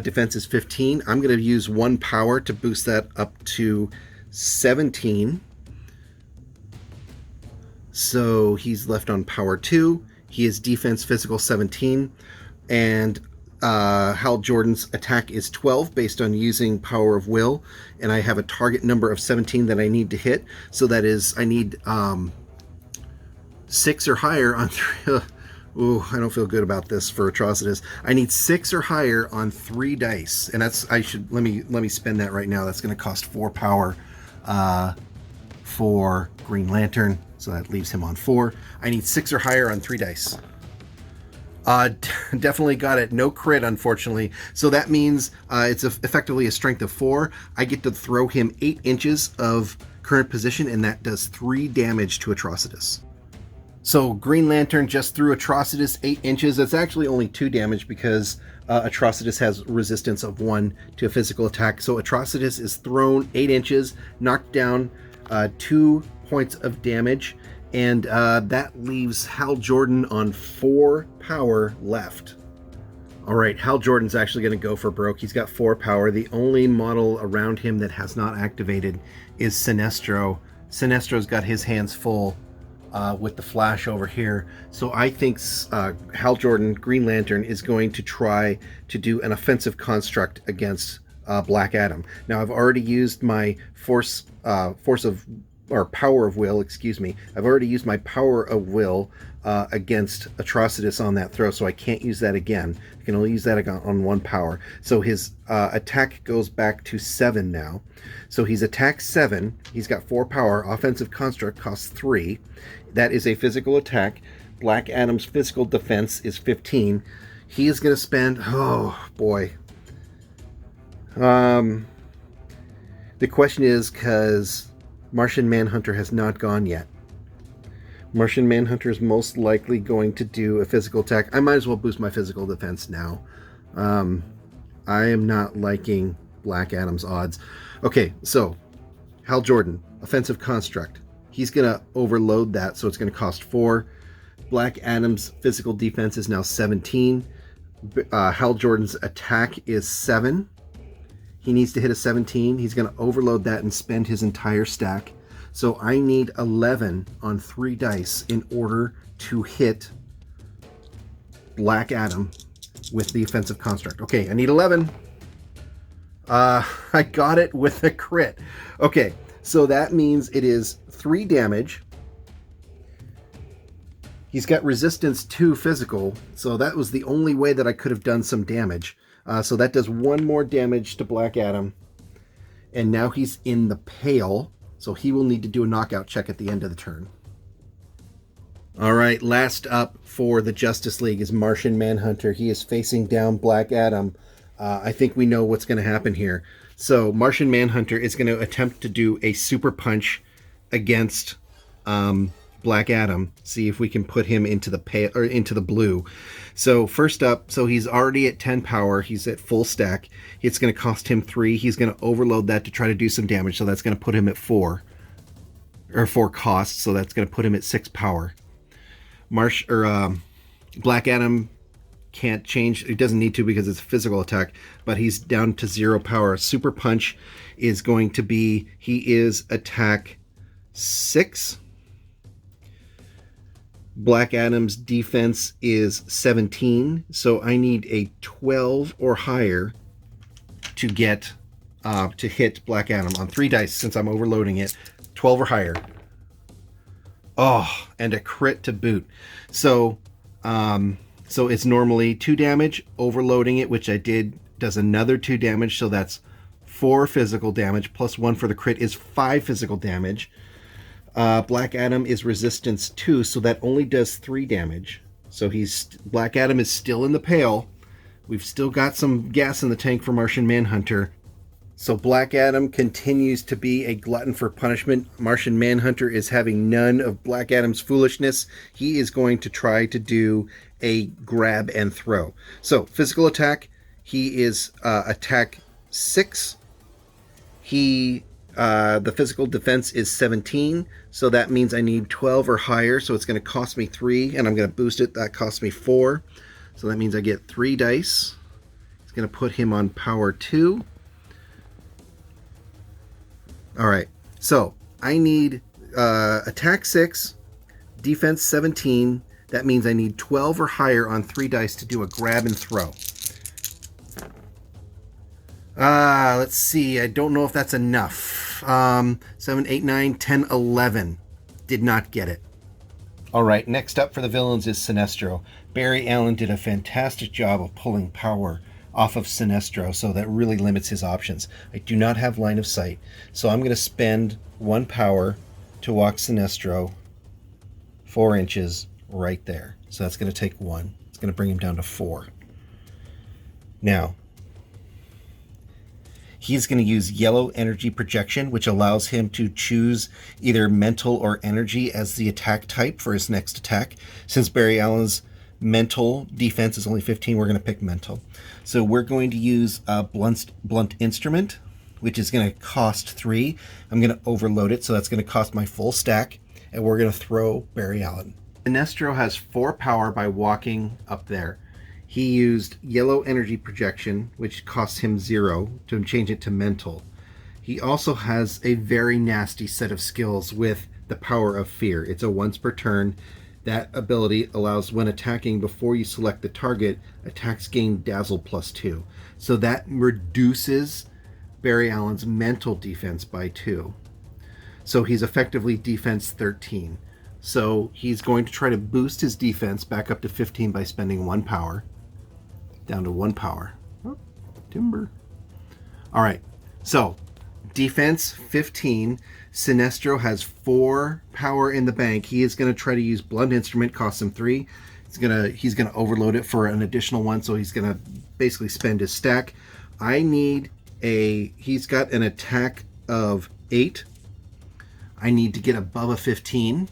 defense is 15. I'm going to use 1 power to boost that up to 17. So he's left on power 2. He is defense physical 17. And Hal Jordan's attack is 12 based on using Power of Will, and I have a target number of 17 that I need to hit. So that is, I need 6 or higher on 3. Ooh, I don't feel good about this for Atrocitus. I need 6 or higher on 3 dice, and that's let me spend that right now. That's going to cost 4 power for Green Lantern, so that leaves him on 4. I need 6 or higher on 3 dice. Definitely got it. No crit, unfortunately. So that means it's effectively a strength of 4. I get to throw him 8 inches of current position, and that does 3 damage to Atrocitus. So Green Lantern just threw Atrocitus 8 inches. That's actually only 2 damage because Atrocitus has resistance of 1 to a physical attack. So Atrocitus is thrown 8 inches, knocked down 2 points of damage, and that leaves Hal Jordan on 4 power left. All right, Hal Jordan's actually going to go for broke. He's got 4 power. The only model around him that has not activated is Sinestro. Sinestro's got his hands full with the Flash over here. So I think Hal Jordan, Green Lantern, is going to try to do an offensive construct against Black Adam. Now, I've already used my power of will, excuse me. I've already used my power of will against Atrocitus on that throw, so I can't use that again. I can only use that on 1 power. So his attack goes back to 7 now. So he's attack 7. He's got 4 power. Offensive construct costs 3. That is a physical attack. Black Adam's physical defense is 15. He is going to spend... Oh, boy. The question is, because Martian Manhunter has not gone yet. Martian Manhunter is most likely going to do a physical attack. I might as well boost my physical defense now. I am not liking Black Adam's odds. Okay, so Hal Jordan, offensive construct. He's going to overload that, so it's going to cost 4. Black Adam's physical defense is now 17. Hal Jordan's attack is 7. He needs to hit a 17. He's going to overload that and spend his entire stack. So I need 11 on 3 dice in order to hit Black Adam with the offensive construct. Okay, I need 11. I got it with a crit. Okay, so that means it is 3 damage. He's got resistance to physical, so that was the only way that I could have done some damage. So that does 1 more damage to Black Adam. And now he's in the pale, so he will need to do a knockout check at the end of the turn. All right, last up for the Justice League is Martian Manhunter. He is facing down Black Adam. I think we know what's going to happen here. So Martian Manhunter is going to attempt to do a super punch against Black Adam. See if we can put him into the pale or into the blue. So first up, so he's already at 10 power. He's at full stack. It's going to cost him 3. He's going to overload that to try to do some damage. So that's going to put him at 4 costs. So that's going to put him at 6 power. Black Adam can't change. He doesn't need to because it's a physical attack, but he's down to 0 power. Super punch is going to be, he is attack 6. Black Adam's defense is 17, so I need a 12 or higher to get to hit Black Adam on 3 dice since I'm overloading it. 12 or higher. Oh, and a crit to boot. So it's normally 2 damage. Overloading it, which I did, does another 2 damage, so that's 4 physical damage plus 1 for the crit is 5 physical damage. Black Adam is resistance 2, so that only does 3 damage. So Black Adam is still in the pale. We've still got some gas in the tank for Martian Manhunter. So Black Adam continues to be a glutton for punishment. Martian Manhunter is having none of Black Adam's foolishness. He is going to try to do a grab and throw. So physical attack, he is attack 6. The physical defense is 17, so that means I need 12 or higher, so it's going to cost me 3, and I'm going to boost it. That costs me 4, so that means I get 3 dice. It's going to put him on power 2. All right, so I need attack 6, defense 17. That means I need 12 or higher on 3 dice to do a grab and throw. Let's see. I don't know if that's enough. 7, 8, 9, 10, 11. Did not get it. All right, next up for the villains is Sinestro. Barry Allen did a fantastic job of pulling power off of Sinestro, so that really limits his options. I do not have line of sight, so I'm going to spend 1 power to walk Sinestro 4 inches right there. So that's going to take 1. It's going to bring him down to 4. Now, He's going to use yellow energy projection, which allows him to choose either mental or energy as the attack type for his next attack. Since Barry Allen's mental defense is only 15, we're going to pick mental. So we're going to use a blunt instrument, which is going to cost 3. I'm going to overload it, so that's going to cost my full stack, and we're going to throw Barry Allen. Sinestro has 4 power by walking up there. He used yellow energy projection, which costs him 0 to change it to mental. He also has a very nasty set of skills with the power of fear. It's a once per turn. That ability allows, when attacking before you select the target, attacks gain dazzle +2. So that reduces Barry Allen's mental defense by 2. So he's effectively defense 13. So he's going to try to boost his defense back up to 15 by spending 1 power. Down to 1 power. Oh, timber. All right. So defense 15. Sinestro has 4 power in the bank. He is going to try to use blunt instrument, costs him 3. He's gonna overload it for an additional 1, so he's gonna basically spend his stack. He's got an attack of 8. I need to get above a 15.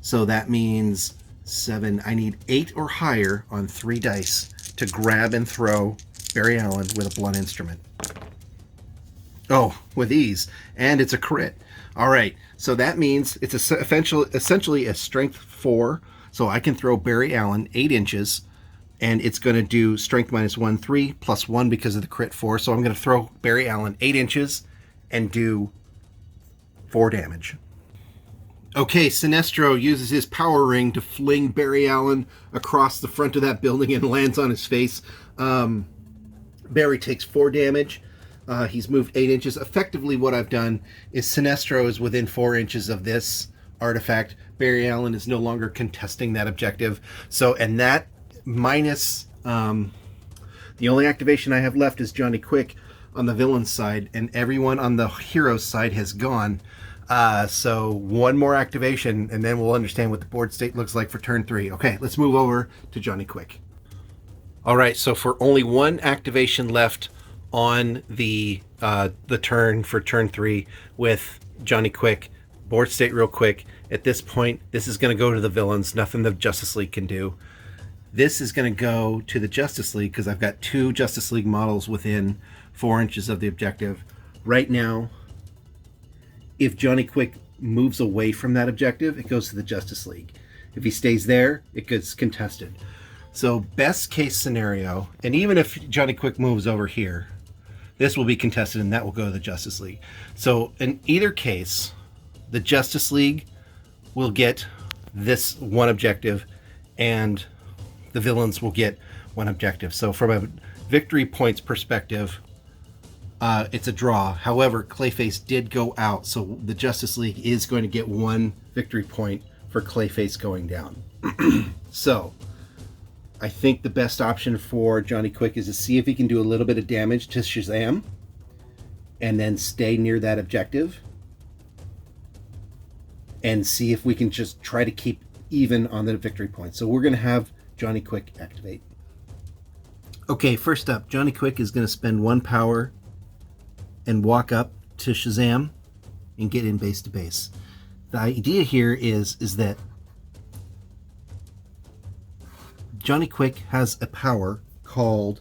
So that means 7. I need 8 or higher on 3 dice to grab and throw Barry Allen with a blunt instrument. Oh, with ease. And it's a crit. All right. So that means it's essentially a strength 4. So I can throw Barry Allen 8 inches, and it's going to do strength -1, 3, +1 because of the crit 4. So I'm going to throw Barry Allen 8 inches and do 4 damage. Okay, Sinestro uses his power ring to fling Barry Allen across the front of that building and lands on his face. Barry takes 4 damage. He's moved 8 inches. Effectively, what I've done is Sinestro is within 4 inches of this artifact. Barry Allen is no longer contesting that objective. So, and that minus the only activation I have left is Johnny Quick on the villain's side, and everyone on the hero's side has gone. So one more activation, and then we'll understand what the board state looks like for turn 3. Okay, let's move over to Johnny Quick. All right, so for only 1 activation left on the turn for turn 3 with Johnny Quick, board state real quick. At this point, this is going to go to the villains. Nothing the Justice League can do. This is going to go to the Justice League because I've got 2 Justice League models within 4 inches of the objective. Right now, if Johnny Quick moves away from that objective, it goes to the Justice League. If he stays there, it gets contested. So best case scenario, and even if Johnny Quick moves over here, this will be contested and that will go to the Justice League. So in either case, the Justice League will get this 1 objective and the villains will get 1 objective. So from a victory points perspective, it's a draw. However, Clayface did go out, so the Justice League is going to get 1 victory point for Clayface going down. So I think the best option for Johnny Quick is to see if he can do a little bit of damage to Shazam and then stay near that objective and see if we can just try to keep even on the victory point. So we're going to have Johnny Quick activate. Okay, first up, Johnny Quick is going to spend 1 power and walk up to Shazam and get in base to base. The idea here is that Johnny Quick has a power called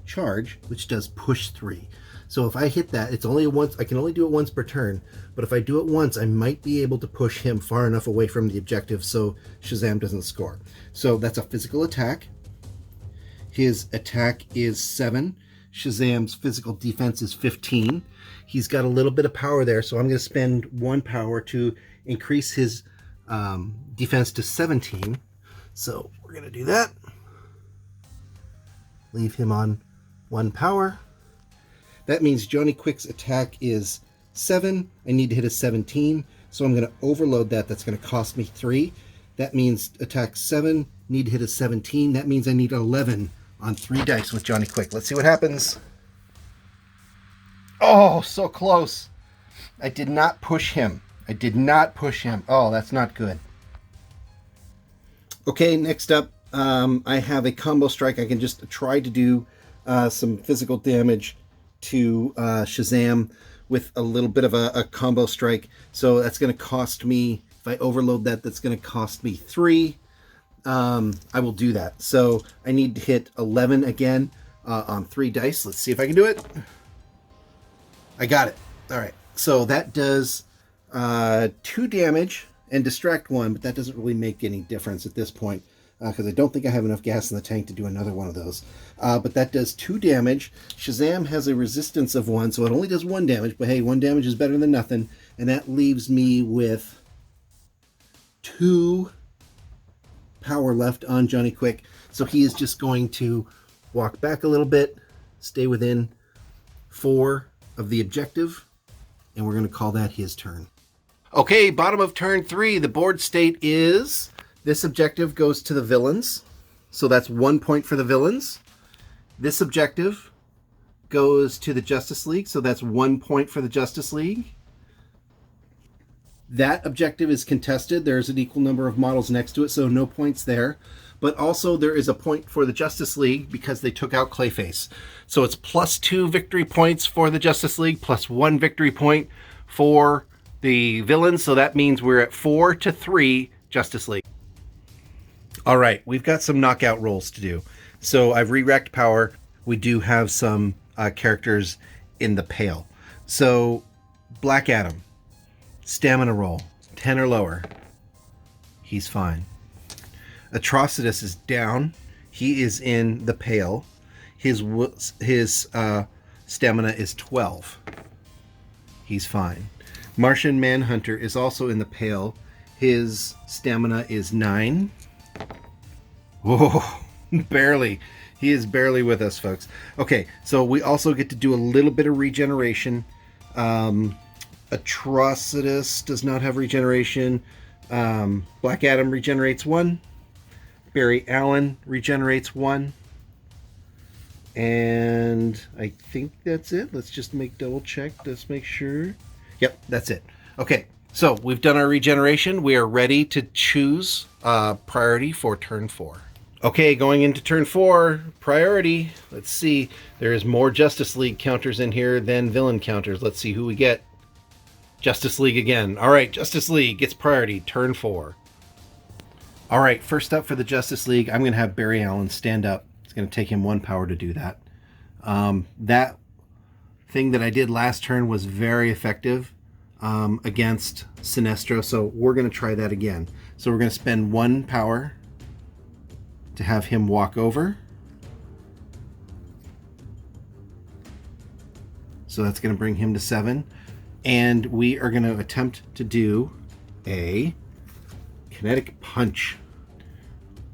Charge, which does push 3. So if I hit that, it's only once. I can only do it once per turn, but if I do it once, I might be able to push him far enough away from the objective so Shazam doesn't score. So that's a physical attack. His attack is 7. Shazam's physical defense is 15. He's got a little bit of power there, so I'm going to spend 1 power to increase his defense to 17. So we're going to do that. Leave him on 1 power. That means Johnny Quick's attack is 7. I need to hit a 17, so I'm going to overload that. That's going to cost me 3. That means attack 7, need to hit a 17. That means I need 11 on 3 dice with Johnny Quick. Let's see what happens. Oh, so close. I did not push him. Oh, that's not good. Okay, next up, I have a combo strike. I can just try to do some physical damage to Shazam with a little bit of a combo strike. So that's going to cost me, if I overload that, that's going to cost me 3. I will do that. So I need to hit 11 again on 3 dice. Let's see if I can do it. I got it. All right. So that does 2 damage and distract 1, but that doesn't really make any difference at this point because I don't think I have enough gas in the tank to do another one of those. But that does 2 damage. Shazam has a resistance of 1, so it only does 1 damage, but hey, 1 damage is better than nothing. And that leaves me with 2 power left on Johnny Quick. So he is just going to walk back a little bit, stay within 4 of the objective, and we're going to call that his turn. Okay, bottom of turn 3, the board state is this objective goes to the villains. So that's 1 point for the villains. This objective goes to the Justice League. So that's 1 point for the Justice League. That objective is contested. There's an equal number of models next to it, so no points there. But also there is a point for the Justice League because they took out Clayface. So it's +2 victory points for the Justice League, +1 victory point for the villains. So that means we're at 4-3 Justice League. All right, we've got some knockout rolls to do. So I've re-racked power. We do have some characters in the pale. So Black Adam, stamina roll, 10 or lower. He's fine. Atrocitus is down. He is in the pale. His stamina is 12. He's fine. Martian Manhunter is also in the pale. His stamina is 9. Whoa, barely. He is barely with us, folks. Okay, so we also get to do a little bit of regeneration. Atrocitus does not have regeneration. Black Adam regenerates 1. Barry Allen regenerates 1. And I think that's it. Let's just double check. Let's make sure. Yep, that's it. Okay, so we've done our regeneration. We are ready to choose priority for turn 4. Okay, going into turn 4, priority. Let's see. There's more Justice League counters in here than villain counters. Let's see who we get. Justice League again. All right, Justice League gets priority, turn 4. All right, first up for the Justice League, I'm going to have Barry Allen stand up. It's going to take him 1 power to do that. That thing that I did last turn was very effective against Sinestro, so we're going to try that again. So we're going to spend 1 power to have him walk over. So that's going to bring him to 7. And we are going to attempt to do a kinetic punch.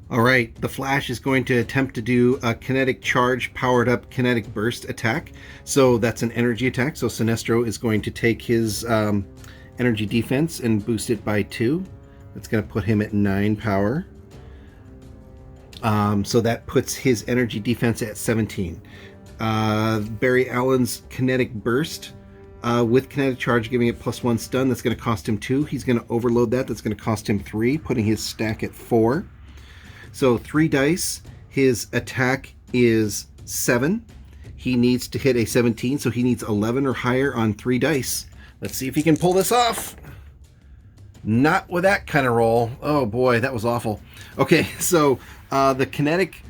All right, the Flash is going to attempt to do a kinetic charge powered up kinetic burst attack. So that's an energy attack. So Sinestro is going to take his energy defense and boost it by 2. That's going to put him at 9 power. So that puts his energy defense at 17. Barry Allen's kinetic burst with kinetic charge, giving it +1 stun. That's going to cost him 2. He's going to overload that. That's going to cost him 3, putting his stack at 4. So 3 dice. His attack is 7. He needs to hit a 17, so he needs 11 or higher on 3 dice. Let's see if he can pull this off. Not with that kind of roll. Oh boy, that was awful. Okay, so the kinetic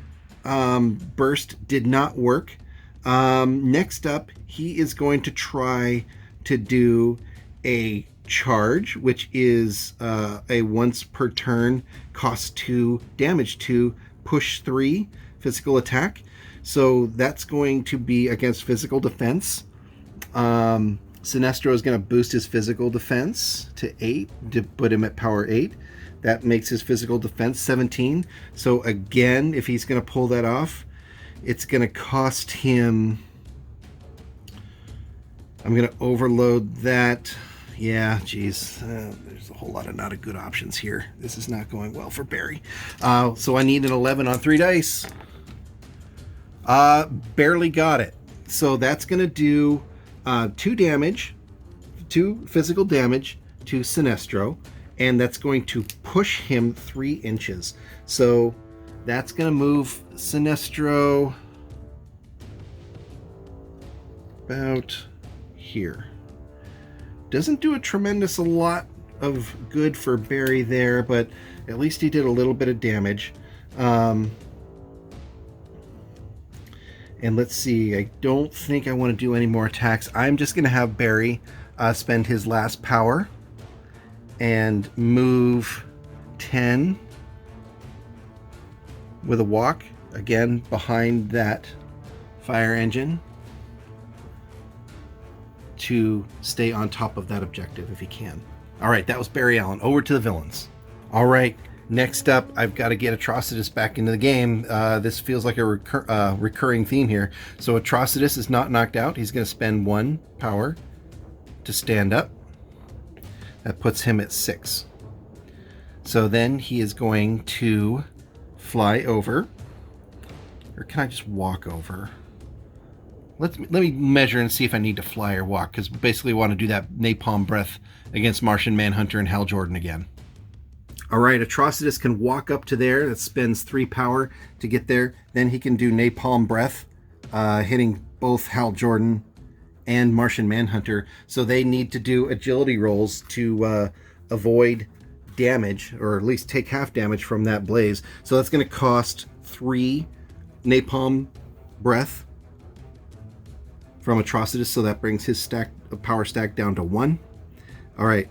burst did not work. Next up, he is going to try to do a charge, which is a once per turn, cost 2, damage 2, push 3, physical attack. So that's going to be against physical defense. Sinestro is going to boost his physical defense to 8 to put him at power 8. That makes his physical defense 17. So again, if he's going to pull that off, it's going to cost him... I'm going to overload that. Yeah, geez. There's a whole lot of not good options here. This is not going well for Barry. So I need an 11 on 3 dice. Barely got it. So that's going to do 2 damage, 2 physical damage to Sinestro. And that's going to push him 3 inches. So that's going to move Sinestro about here. Doesn't do a tremendous lot of good for Barry there, but at least he did a little bit of damage. And let's see, I don't think I want to do any more attacks. I'm just going to have Barry spend his last power and move 10 with a walk, again behind that fire engine, to stay on top of that objective if he can. All right, that was Barry Allen. Over to the villains. All right, next up, I've got to get Atrocitus back into the game. This feels like a recurring theme here. So Atrocitus is not knocked out. He's going to spend 1 power to stand up. That puts him at 6. So then he is going to fly over. Or can I just walk over? Let me measure and see if I need to fly or walk, because basically I want to do that napalm breath against Martian Manhunter and Hal Jordan again. All right, Atrocitus can walk up to there. That spends 3 power to get there. Then he can do napalm breath, hitting both Hal Jordan and Martian Manhunter. So they need to do agility rolls to avoid damage, or at least take half damage from that blaze. So that's going to cost 3 napalm breath from Atrocitus, so that brings his power stack down to 1. All right,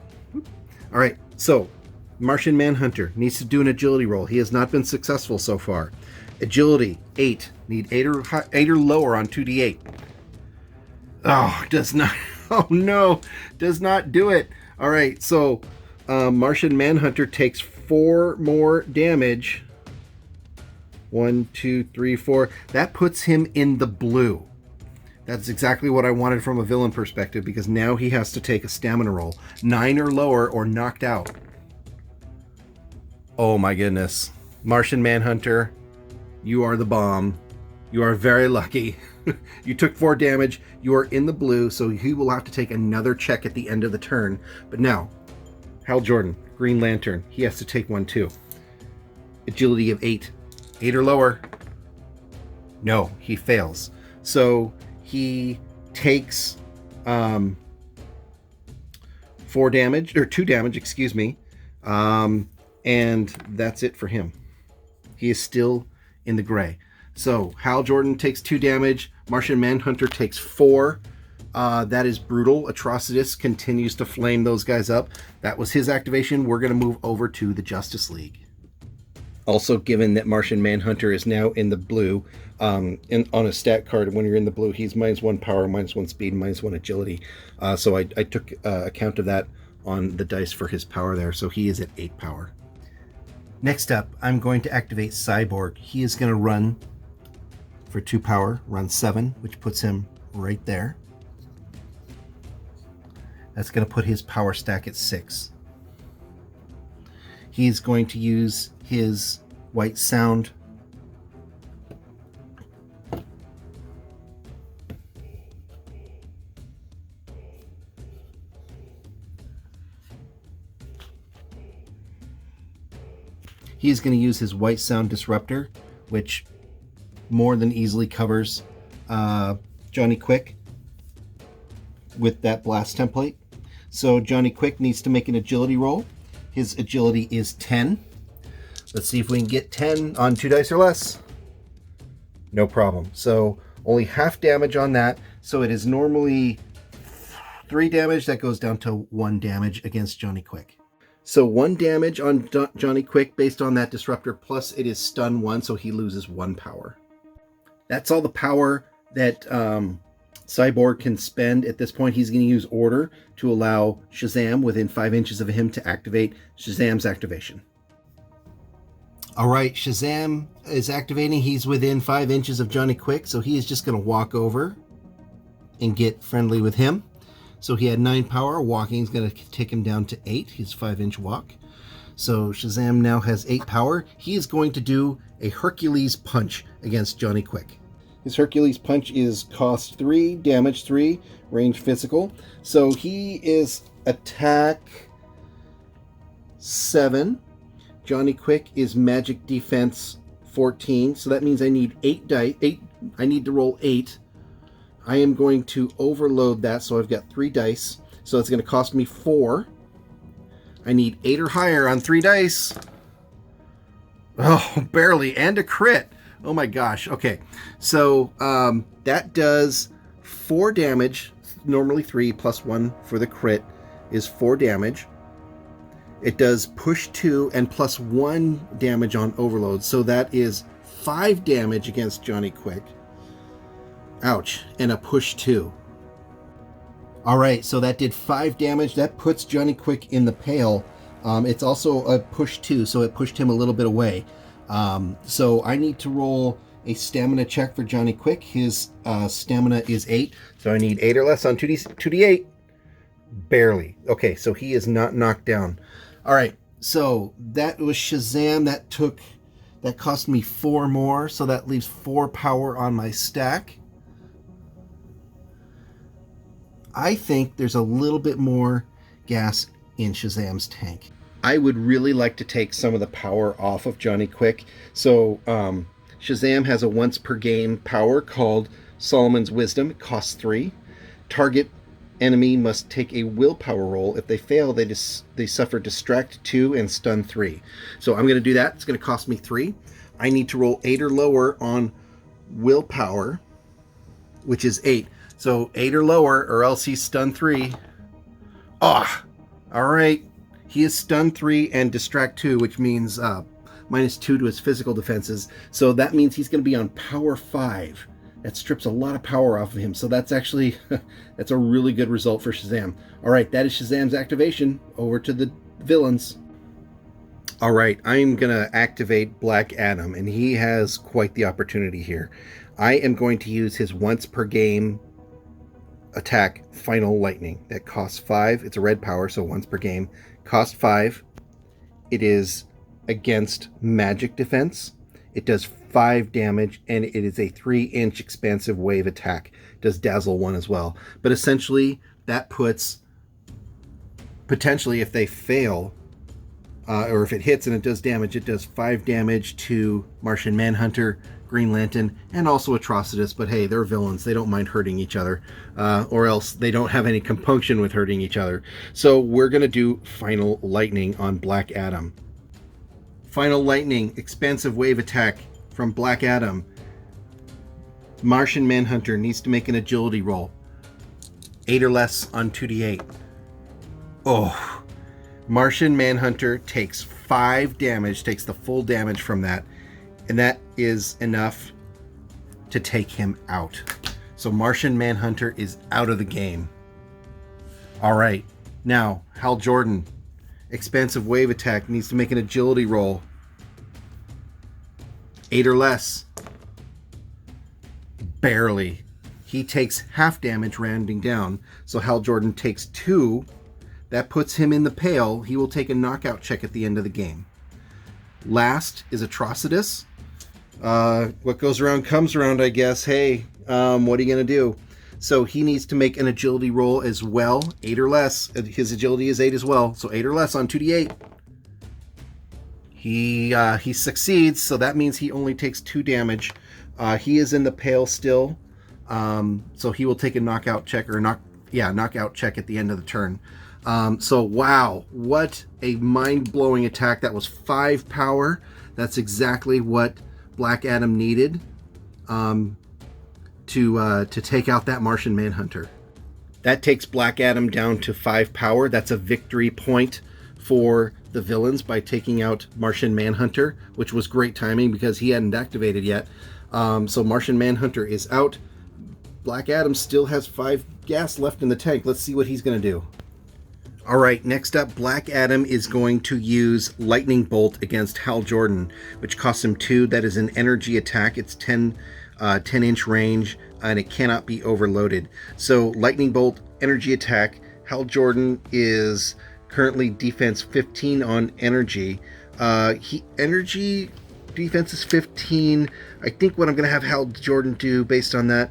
so Martian Manhunter needs to do an agility roll. He has not been successful so far. Agility 8, need 8 or lower on 2d8. Oh, does not. Oh no, does not do it. All right, so Martian Manhunter takes 4 more damage. 1, 2, 3, 4. That puts him in the blue. That's exactly what I wanted from a villain perspective, because now he has to take a stamina roll. 9 or lower or knocked out. Oh my goodness. Martian Manhunter, you are the bomb. You are very lucky. You took 4 damage. You are in the blue, so he will have to take another check at the end of the turn. But now, Hal Jordan, Green Lantern, he has to take 1 too. Agility of 8. 8 or lower. No, he fails. So he takes 4 damage, or 2 damage, excuse me. And that's it for him. He is still in the gray. So Hal Jordan takes 2 damage. Martian Manhunter takes 4. That is brutal. Atrocitus continues to flame those guys up. That was his activation. We're going to move over to the Justice League. Also, given that Martian Manhunter is now in the blue, on a stat card, when you're in the blue, he's -1 power, -1 speed, -1 agility. So I took account of that on the dice for his power there. So he is at 8 power. Next up, I'm going to activate Cyborg. He is going to run for 2 power, run 7, which puts him right there. That's going to put his power stack at 6. He's going to use his white sound. He's going to use his white sound disruptor, which more than easily covers Johnny Quick with that blast template. So Johnny Quick needs to make an agility roll. His agility is 10. Let's see if we can get 10 on 2 dice or less. No problem. So only half damage on that. So it is normally 3 damage. That goes down to 1 damage against Johnny Quick. So 1 damage on Johnny Quick based on that disruptor, plus it is stun 1, so he loses 1 power. That's all the power that Cyborg can spend at this point. He's going to use Order to allow Shazam within 5 inches of him to activate Shazam's activation. All right, Shazam is activating. He's within 5 inches of Johnny Quick, so he is just going to walk over and get friendly with him. So he had 9 power. Walking is going to take him down to 8, his 5-inch walk. So Shazam now has 8 power. He is going to do a Hercules punch against Johnny Quick. His Hercules punch is cost 3, damage 3, range physical. So he is attack 7. Johnny Quick is magic defense 14. So that means I need 8 die. I need to roll 8. I am going to overload that, so I've got 3 dice. So it's going to cost me 4. I need 8 or higher on 3 dice. Oh, barely, and a crit. Oh my gosh. Okay, so that does 4 damage. Normally 3 plus 1 for the crit is 4 damage. It does push 2 and plus 1 damage on overload. So that is 5 damage against Johnny Quick. Ouch. And a push 2. All right, so that did 5 damage. That puts Johnny Quick in the pail. It's also a push 2, so it pushed him a little bit away. So I need to roll a stamina check for Johnny Quick. His stamina is 8, so I need 8 or less on 2d8. Barely. Okay, so he is not knocked down. All right, so that was Shazam. That cost me 4 more, so that leaves 4 power on my stack. I think there's a little bit more gas in Shazam's tank. I would really like to take some of the power off of Johnny Quick. So Shazam has a once per game power called Solomon's Wisdom. It costs 3. Target enemy must take a willpower roll. If they fail, they suffer Distract 2 and Stun 3. So I'm going to do that. It's going to cost me 3. I need to roll 8 or lower on willpower, which is 8. So 8 or lower, or else he's Stun 3. Ah, all right. He is Stun 3 and Distract 2, which means minus 2 to his physical defenses. So that means he's going to be on Power 5. That strips a lot of power off of him. So that's actually, that's a really good result for Shazam. All right, that is Shazam's activation. Over to the villains. All right, I'm going to activate Black Adam, and he has quite the opportunity here. I am going to use his once per game attack, Final Lightning. That costs 5. It's a red power, so once per game. Cost 5. It is against magic defense. It does 5 damage, and it is a 3-inch expansive wave attack. It does Dazzle 1 as well. But essentially, that puts, potentially, if they fail, or if it hits and it does damage, it does 5 damage to Martian Manhunter, Green Lantern, and also Atrocitus. But hey, they're villains. They don't mind hurting each other, or else they don't have any compunction with hurting each other. So we're going to do Final Lightning on Black Adam. Final Lightning, expansive wave attack from Black Adam. Martian Manhunter needs to make an agility roll. 8 or less on 2d8. Oh, Martian Manhunter takes 5 damage, takes the full damage from that, and that is enough to take him out. So Martian Manhunter is out of the game. All right, now Hal Jordan, expansive wave attack, needs to make an agility roll. 8 or less. Barely. He takes half damage rounding down, so Hal Jordan takes 2. That puts him in the pale. He will take a knockout check at the end of the game. Last is Atrocitus. What goes around comes around, I guess. Hey, what are you going to do? So he needs to make an agility roll as well. 8 or less. His agility is 8 as well. So 8 or less on 2d8. He succeeds, so that means he only takes 2 damage. He is in the pale still. So he will take a knockout check, or knockout check at the end of the turn. So wow, what a mind-blowing attack. That was 5 power. That's exactly what Black Adam needed to take out that Martian Manhunter. That takes Black Adam down to 5 power. That's a victory point for the villains by taking out Martian Manhunter, which was great timing because he hadn't activated yet. So Martian Manhunter is out. Black Adam still has 5 gas left in the tank. Let's see what he's going to do. All right, next up, Black Adam is going to use Lightning Bolt against Hal Jordan, which costs him 2. That is an energy attack. It's 10-inch range, and it cannot be overloaded. So Lightning Bolt, energy attack. Hal Jordan is currently defense 15 on energy. Energy defense is 15. I think what I'm going to have Hal Jordan do based on that,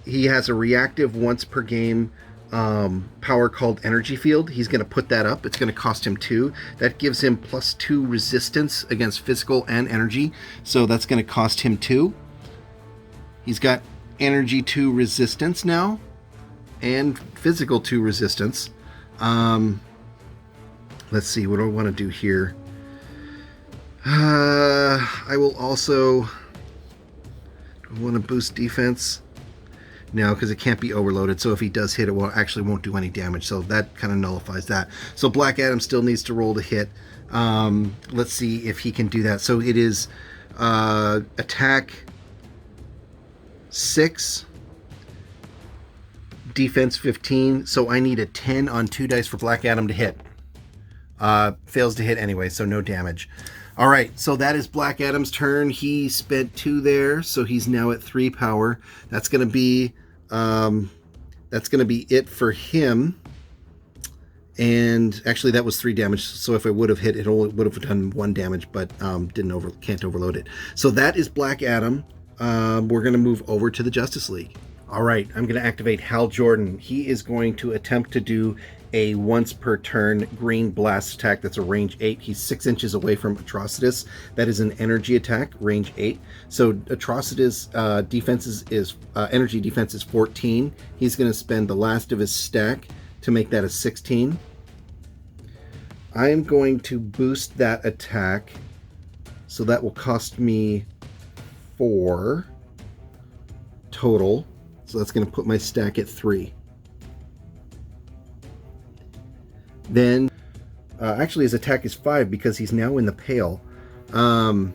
he has a reactive once per game power called Energy Field. He's going to put that up. It's going to cost him 2. That gives him +2 resistance against physical and energy. So that's going to cost him 2. He's got energy 2 resistance now, and physical 2 resistance. Let's see, what do I want to do here? I will also... Do I want to boost defense? No, because it can't be overloaded. So if he does hit, it won't do any damage. So that kind of nullifies that. So Black Adam still needs to roll to hit. Let's see if he can do that. So it is attack 6, defense 15. So I need a 10 on 2 dice for Black Adam to hit. Fails to hit anyway, so no damage. All right, so that is Black Adam's turn. He spent 2 there, so he's now at 3 power. That's gonna be it for him. And actually, that was 3 damage. So if it would have hit, it only would have done 1 damage, but can't overload it. So that is Black Adam. We're gonna move over to the Justice League. All right, I'm gonna activate Hal Jordan. He is going to attempt to do a once per turn green blast attack that's a range 8. He's 6 inches away from Atrocitus. That is an energy attack, range 8. So Atrocitus energy defense is 14. He's going to spend the last of his stack to make that a 16. I am going to boost that attack, so that will cost me 4 total. So that's going to put my stack at 3. Then, actually his attack is 5 because he's now in the pale. And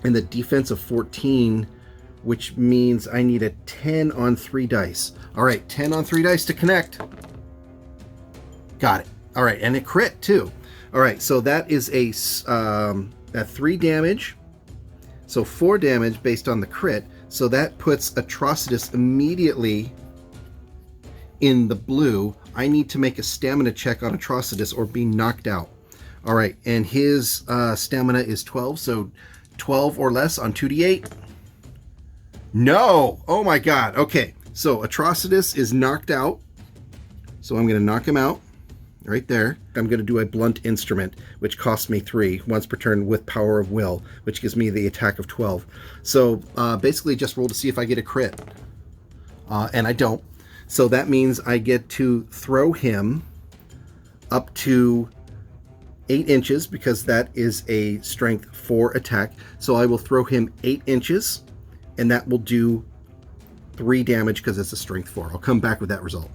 the defense of 14, which means I need a 10 on 3 dice. All right, 10 on 3 dice to connect. Got it. All right, and a crit too. All right, so that is a 3 damage. So 4 damage based on the crit. So that puts Atrocitus immediately in the blue. I need to make a stamina check on Atrocitus or be knocked out. All right, and his stamina is 12, so 12 or less on 2d8. No! Oh my god. Okay, so Atrocitus is knocked out. So I'm going to knock him out right there. I'm going to do a blunt instrument, which costs me 3 once per turn with Power of Will, which gives me the attack of 12. So basically just roll to see if I get a crit. And I don't. So that means I get to throw him up to 8 inches because that is a strength 4 attack. So I will throw him 8 inches and that will do 3 damage because it's a strength 4. I'll come back with that result.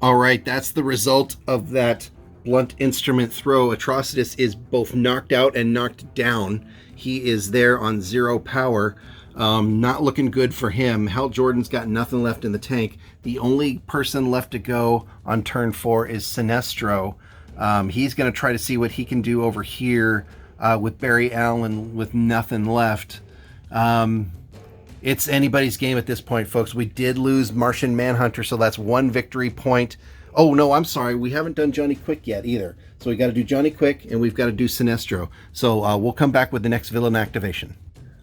All right, that's the result of that blunt instrument throw. Atrocitus is both knocked out and knocked down. He is there on 0 power. Not looking good for him. Hal Jordan's got nothing left in the tank. The only person left to go on turn 4 is Sinestro. He's going to try to see what he can do over here with Barry Allen with nothing left. It's anybody's game at this point, folks. We did lose Martian Manhunter, so that's 1 victory point. Oh, no, I'm sorry. We haven't done Johnny Quick yet either. So we got to do Johnny Quick, and we've got to do Sinestro. So we'll come back with the next villain activation.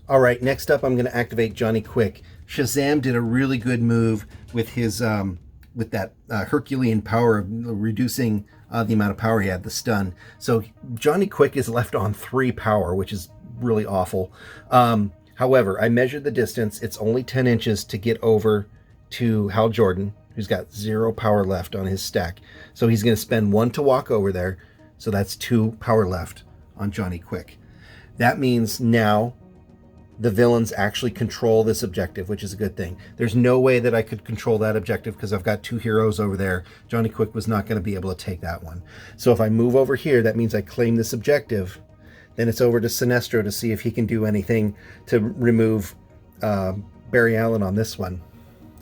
All right, next up, I'm going to activate Johnny Quick. Shazam did a really good move with his with that Herculean power of reducing the amount of power he had, the stun. So Johnny Quick is left on 3 power, which is really awful. However, I measured the distance. It's only 10 inches to get over to Hal Jordan, who's got 0 power left on his stack. So he's going to spend 1 to walk over there. So that's 2 power left on Johnny Quick. That means now the villains actually control this objective, which is a good thing. There's no way that I could control that objective because I've got 2 heroes over there. Johnny Quick was not going to be able to take that one. So if I move over here, that means I claim this objective. Then it's over to Sinestro to see if he can do anything to remove Barry Allen on this one.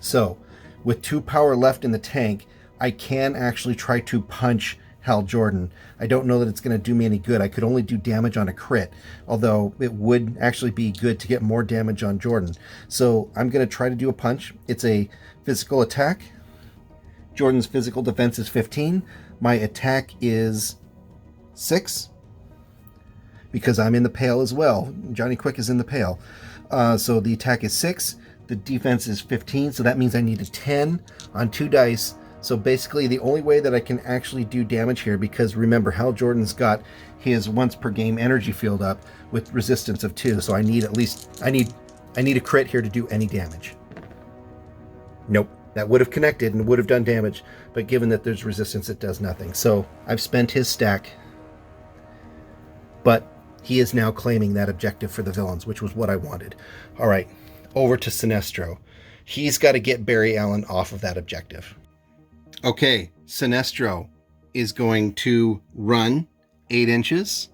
So with 2 power left in the tank, I can actually try to punch Hal Jordan. I don't know that it's going to do me any good. I could only do damage on a crit, although it would actually be good to get more damage on Jordan. So I'm going to try to do a punch. It's a physical attack. Jordan's physical defense is 15. My attack is 6 because I'm in the pale as well. Johnny Quick is in the pale. So the attack is 6. The defense is 15, so that means I need a 10 on 2 dice. So basically the only way that I can actually do damage here, because remember, Hal Jordan's got his once per game energy field up with resistance of 2. So I need at least, I need a crit here to do any damage. Nope. That would have connected and would have done damage, but given that there's resistance, it does nothing. So I've spent his stack, but he is now claiming that objective for the villains, which was what I wanted. All right, over to Sinestro. He's got to get Barry Allen off of that objective. Okay, Sinestro is going to run 8 inches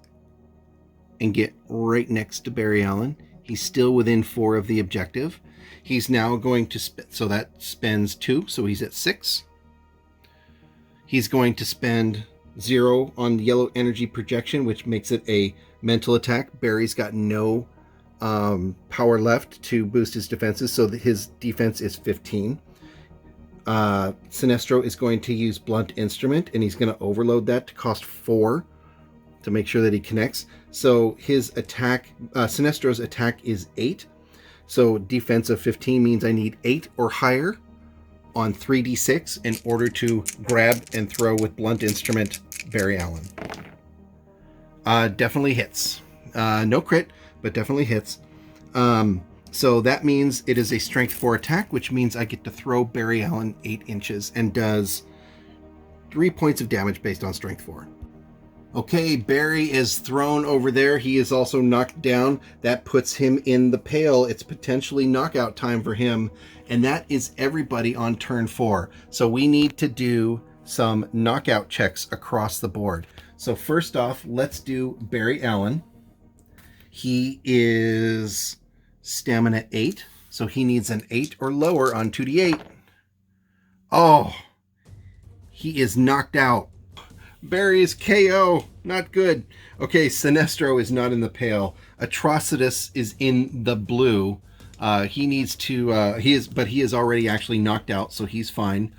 and get right next to Barry Allen. He's still within 4 of the objective. He's now going to so that spends 2, so he's at 6. He's going to spend 0 on the yellow energy projection, which makes it a mental attack. Barry's got no power left to boost his defenses, so that his defense is 15. Sinestro is going to use blunt instrument, and he's going to overload that to cost 4 to make sure that he connects. So his attack, Sinestro's attack is 8. So defense of 15 means I need 8 or higher on 3d6 in order to grab and throw with blunt instrument Barry Allen. Definitely hits. No crit, but definitely hits. So that means it is a strength 4 attack, which means I get to throw Barry Allen 8 inches and does 3 points of damage based on strength 4. Okay, Barry is thrown over there. He is also knocked down. That puts him in the pale. It's potentially knockout time for him. And that is everybody on turn 4. So we need to do some knockout checks across the board. So first off, let's do Barry Allen. He is stamina 8. So he needs an 8 or lower on 2d8. Oh, he is knocked out. Barry is KO. Not good. Okay, Sinestro is not in the pale. Atrocitus is in the blue. He needs to, he is already actually knocked out, so he's fine.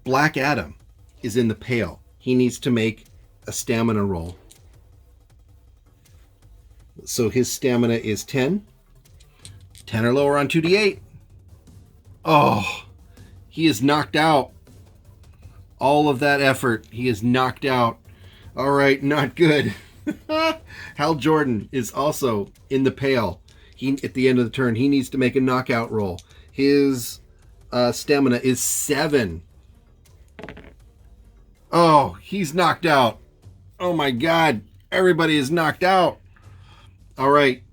Black Adam is in the pale. He needs to make a stamina roll. So his stamina is 10. 10 or lower on 2d8. Oh, he is knocked out. All of that effort, he is knocked out. All right, not good. Hal Jordan is also in the pale. At the end of the turn, he needs to make a knockout roll. His stamina is 7. Oh, he's knocked out. Oh my God, everybody is knocked out. All right.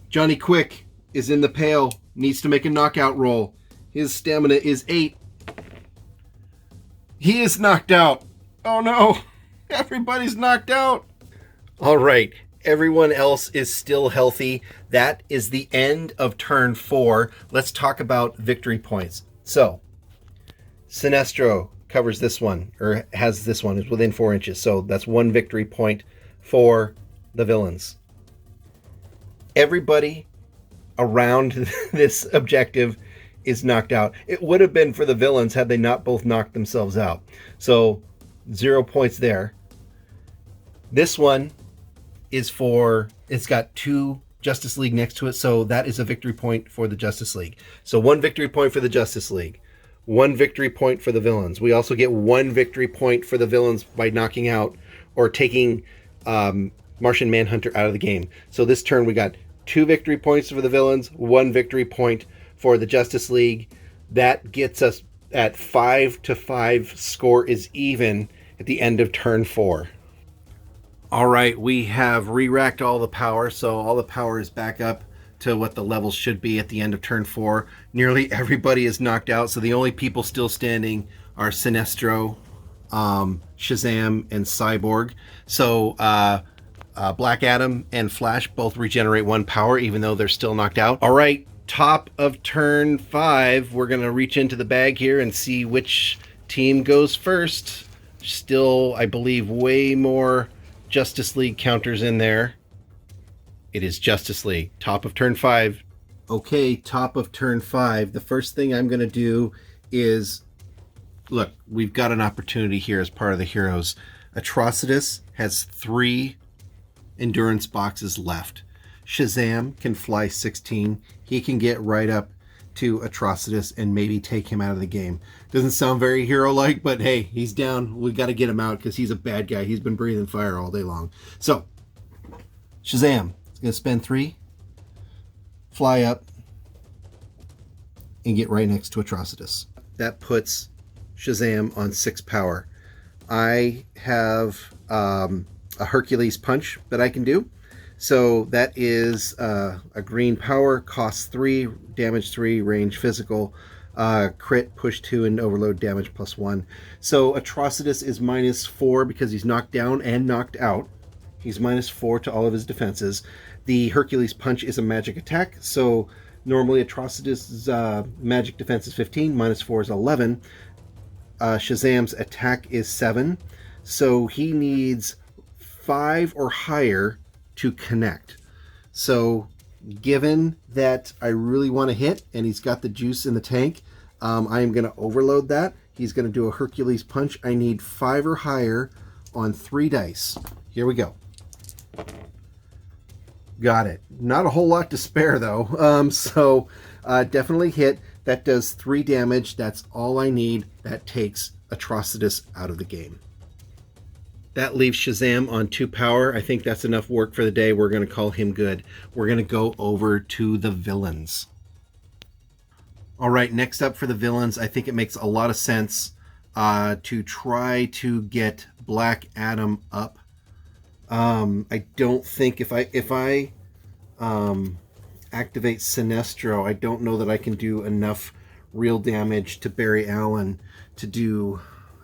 Johnny Quick is in the pale, needs to make a knockout roll. His stamina is 8. He is knocked out. Oh no, everybody's knocked out. All right, everyone else is still healthy. That is the end of turn 4. Let's talk about victory points. So, Sinestro covers this one, or has this one, is within 4 inches. So that's 1 victory point for the villains. Everybody around this objective is knocked out. It would have been for the villains had they not both knocked themselves out. So 0 points there. This one is for, it's got 2 Justice League next to it, so that is a victory point for the Justice League. So 1 victory point for the Justice League. 1 victory point for the villains. We also get 1 victory point for the villains by knocking out or taking Martian Manhunter out of the game. So this turn we got 2 victory points for the villains, 1 victory point for the Justice League. That gets us at 5-5. Score is even at the end of turn 4. All right, we have re-racked all the power, so all the power is back up to what the levels should be at the end of turn 4. Nearly everybody is knocked out, so the only people still standing are Sinestro, Shazam, and Cyborg. So Black Adam and Flash both regenerate 1 power, even though they're still knocked out. All right, top of turn 5, we're going to reach into the bag here and see which team goes first. Still, I believe, way more Justice League counters in there. It is Justice League. Top of turn 5. Okay, top of turn 5. The first thing I'm going to do is, look, we've got an opportunity here as part of the heroes. Atrocitus has 3 endurance boxes left. Shazam can fly 16. He can get right up to Atrocitus and maybe take him out of the game. Doesn't sound very hero-like, but hey, he's down. We got to get him out because he's a bad guy. He's been breathing fire all day long. So, Shazam is going to spend 3, fly up, and get right next to Atrocitus. That puts Shazam on 6 power. I have a Hercules punch that I can do. So that is a green power, costs 3, damage 3, range physical, crit, push 2, and overload damage +1. So Atrocitus is -4 because he's knocked down and knocked out. He's -4 to all of his defenses. The Hercules punch is a magic attack, so normally Atrocitus' magic defense is 15, -4 is 11. Shazam's attack is 7, so he needs 5 or higher to connect. So given that I really want to hit and he's got the juice in the tank, I am going to overload that. He's going to do a Hercules punch. I need 5 or higher on 3 dice. Here we go. Got it. Not a whole lot to spare though. So definitely hit. That does 3 damage. That's all I need. That takes Atrocitus out of the game. That leaves Shazam on 2 power. I think that's enough work for the day. We're going to call him good. We're going to go over to the villains. All right, next up for the villains, I think it makes a lot of sense to try to get Black Adam up. I don't think if I activate Sinestro, I don't know that I can do enough real damage to Barry Allen to do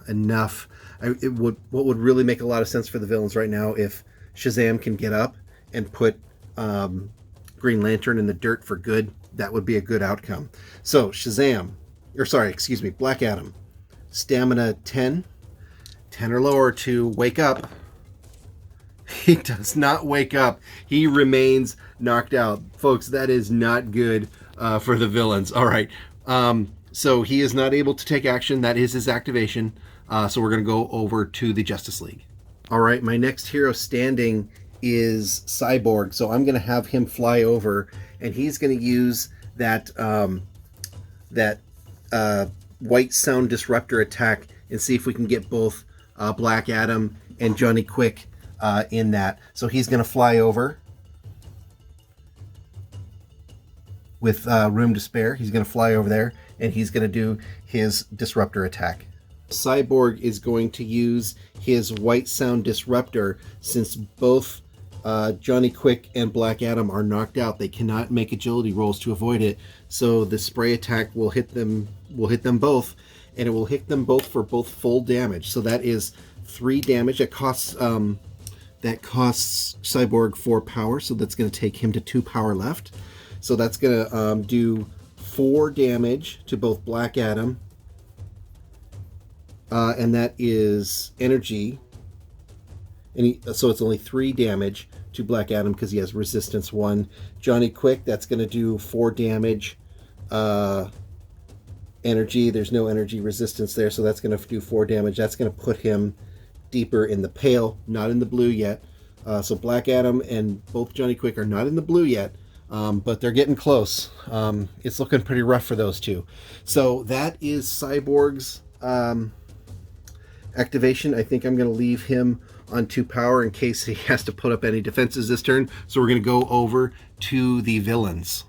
enough. What would really make a lot of sense for the villains right now if Shazam can get up and put Green Lantern in the dirt for good. That would be a good outcome. So Black Adam, stamina 10 or lower to wake up. He does not wake up. He remains knocked out. Folks, that is not good for the villains. All right. So he is not able to take action. That is his activation. So we're going to go over to the Justice League. All right. My next hero standing is Cyborg. So I'm going to have him fly over, and he's going to use that white sound disruptor attack and see if we can get both Black Adam and Johnny Quick in that. So he's going to fly over with room to spare. He's going to fly over there, and he's going to do his disruptor attack. Cyborg is going to use his white sound disruptor. Since both Johnny Quick and Black Adam are knocked out, they cannot make agility rolls to avoid it. So the spray attack will hit them both, and it will hit them both for both full damage. So that is 3 damage. That costs Cyborg 4 power, so that's going to take him to 2 power left. So that's going to do 4 damage to both Black Adam, and that is energy. So it's only 3 damage to Black Adam because he has resistance 1. Johnny Quick, that's going to do 4 damage. Energy, there's no energy resistance there, so that's going to do 4 damage. That's going to put him deeper in the pale, not in the blue yet. So Black Adam and both Johnny Quick are not in the blue yet, but they're getting close. It's looking pretty rough for those two. So that is Cyborg's activation. I think I'm going to leave him on 2 power in case he has to put up any defenses this turn. So we're going to go over to the villains.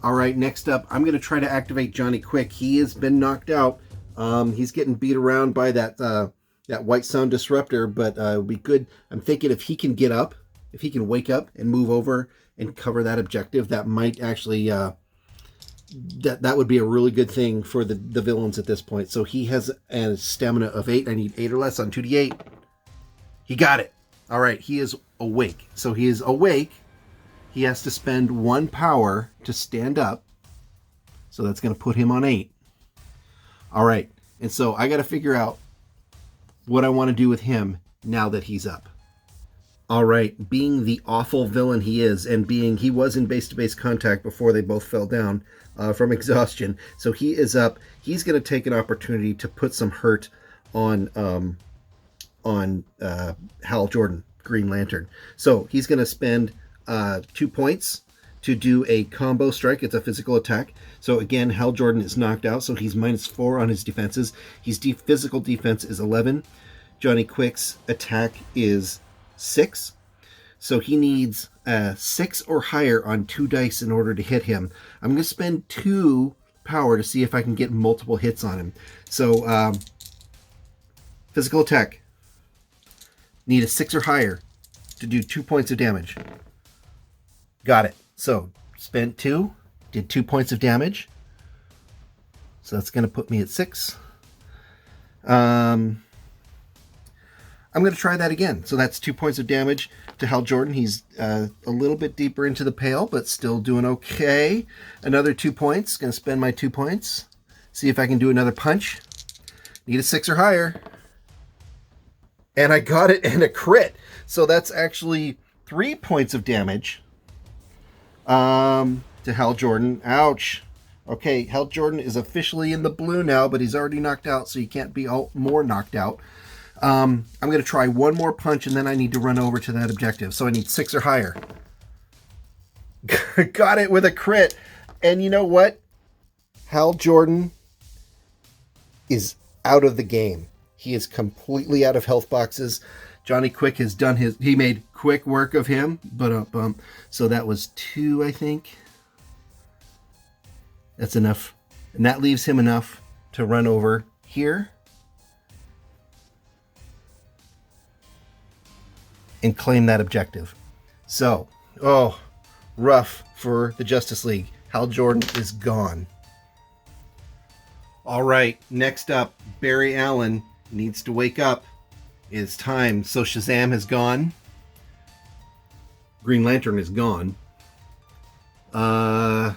All right, next up, I'm going to try to activate Johnny Quick. He has been knocked out. He's getting beat around by that white sound disruptor, but it would be good. I'm thinking if he can get up, if he can wake up and move over and cover that objective, that might actually that would be a really good thing for the villains at this point. So he has a stamina of 8. I need 8 or less on 2d8. He got it. All right, he is awake. So he is awake. He has to spend 1 power to stand up. So that's going to put him on 8. All right, and so I got to figure out what I want to do with him now that he's up. All right, being the awful villain he is, and being he was in base-to-base contact before they both fell down from exhaustion, so he is up. He's going to take an opportunity to put some hurt on Hal Jordan, Green Lantern. So he's going to spend 2 points to do a combo strike. It's a physical attack. So again, Hal Jordan is knocked out, so he's -4 on his defenses. His physical defense is 11. Johnny Quick's attack is 6. So he needs 6 or higher on 2 dice in order to hit him. I'm going to spend 2 power to see if I can get multiple hits on him. So, physical attack. Need a 6 or higher to do 2 points of damage. Got it. So, spent 2, did 2 points of damage. So that's going to put me at 6. I'm going to try that again. So that's 2 points of damage to Hal Jordan. He's a little bit deeper into the pale, but still doing okay. Another 2 points. Going to spend my 2 points. See if I can do another punch. Need a 6 or higher. And I got it in a crit. So that's actually 3 points of damage to Hal Jordan. Ouch. Okay, Hal Jordan is officially in the blue now, but he's already knocked out, so he can't be more knocked out. I'm going to try one more punch, and then I need to run over to that objective. So I need 6 or higher. Got it with a crit. And you know what? Hal Jordan is out of the game. He is completely out of health boxes. Johnny Quick has done he made quick work of him. So that was 2, I think. That's enough. And that leaves him enough to run over here and claim that objective. So, rough for the Justice League. Hal Jordan is gone. All right, next up, Barry Allen needs to wake up. It's time. So Shazam has gone. Green Lantern is gone. And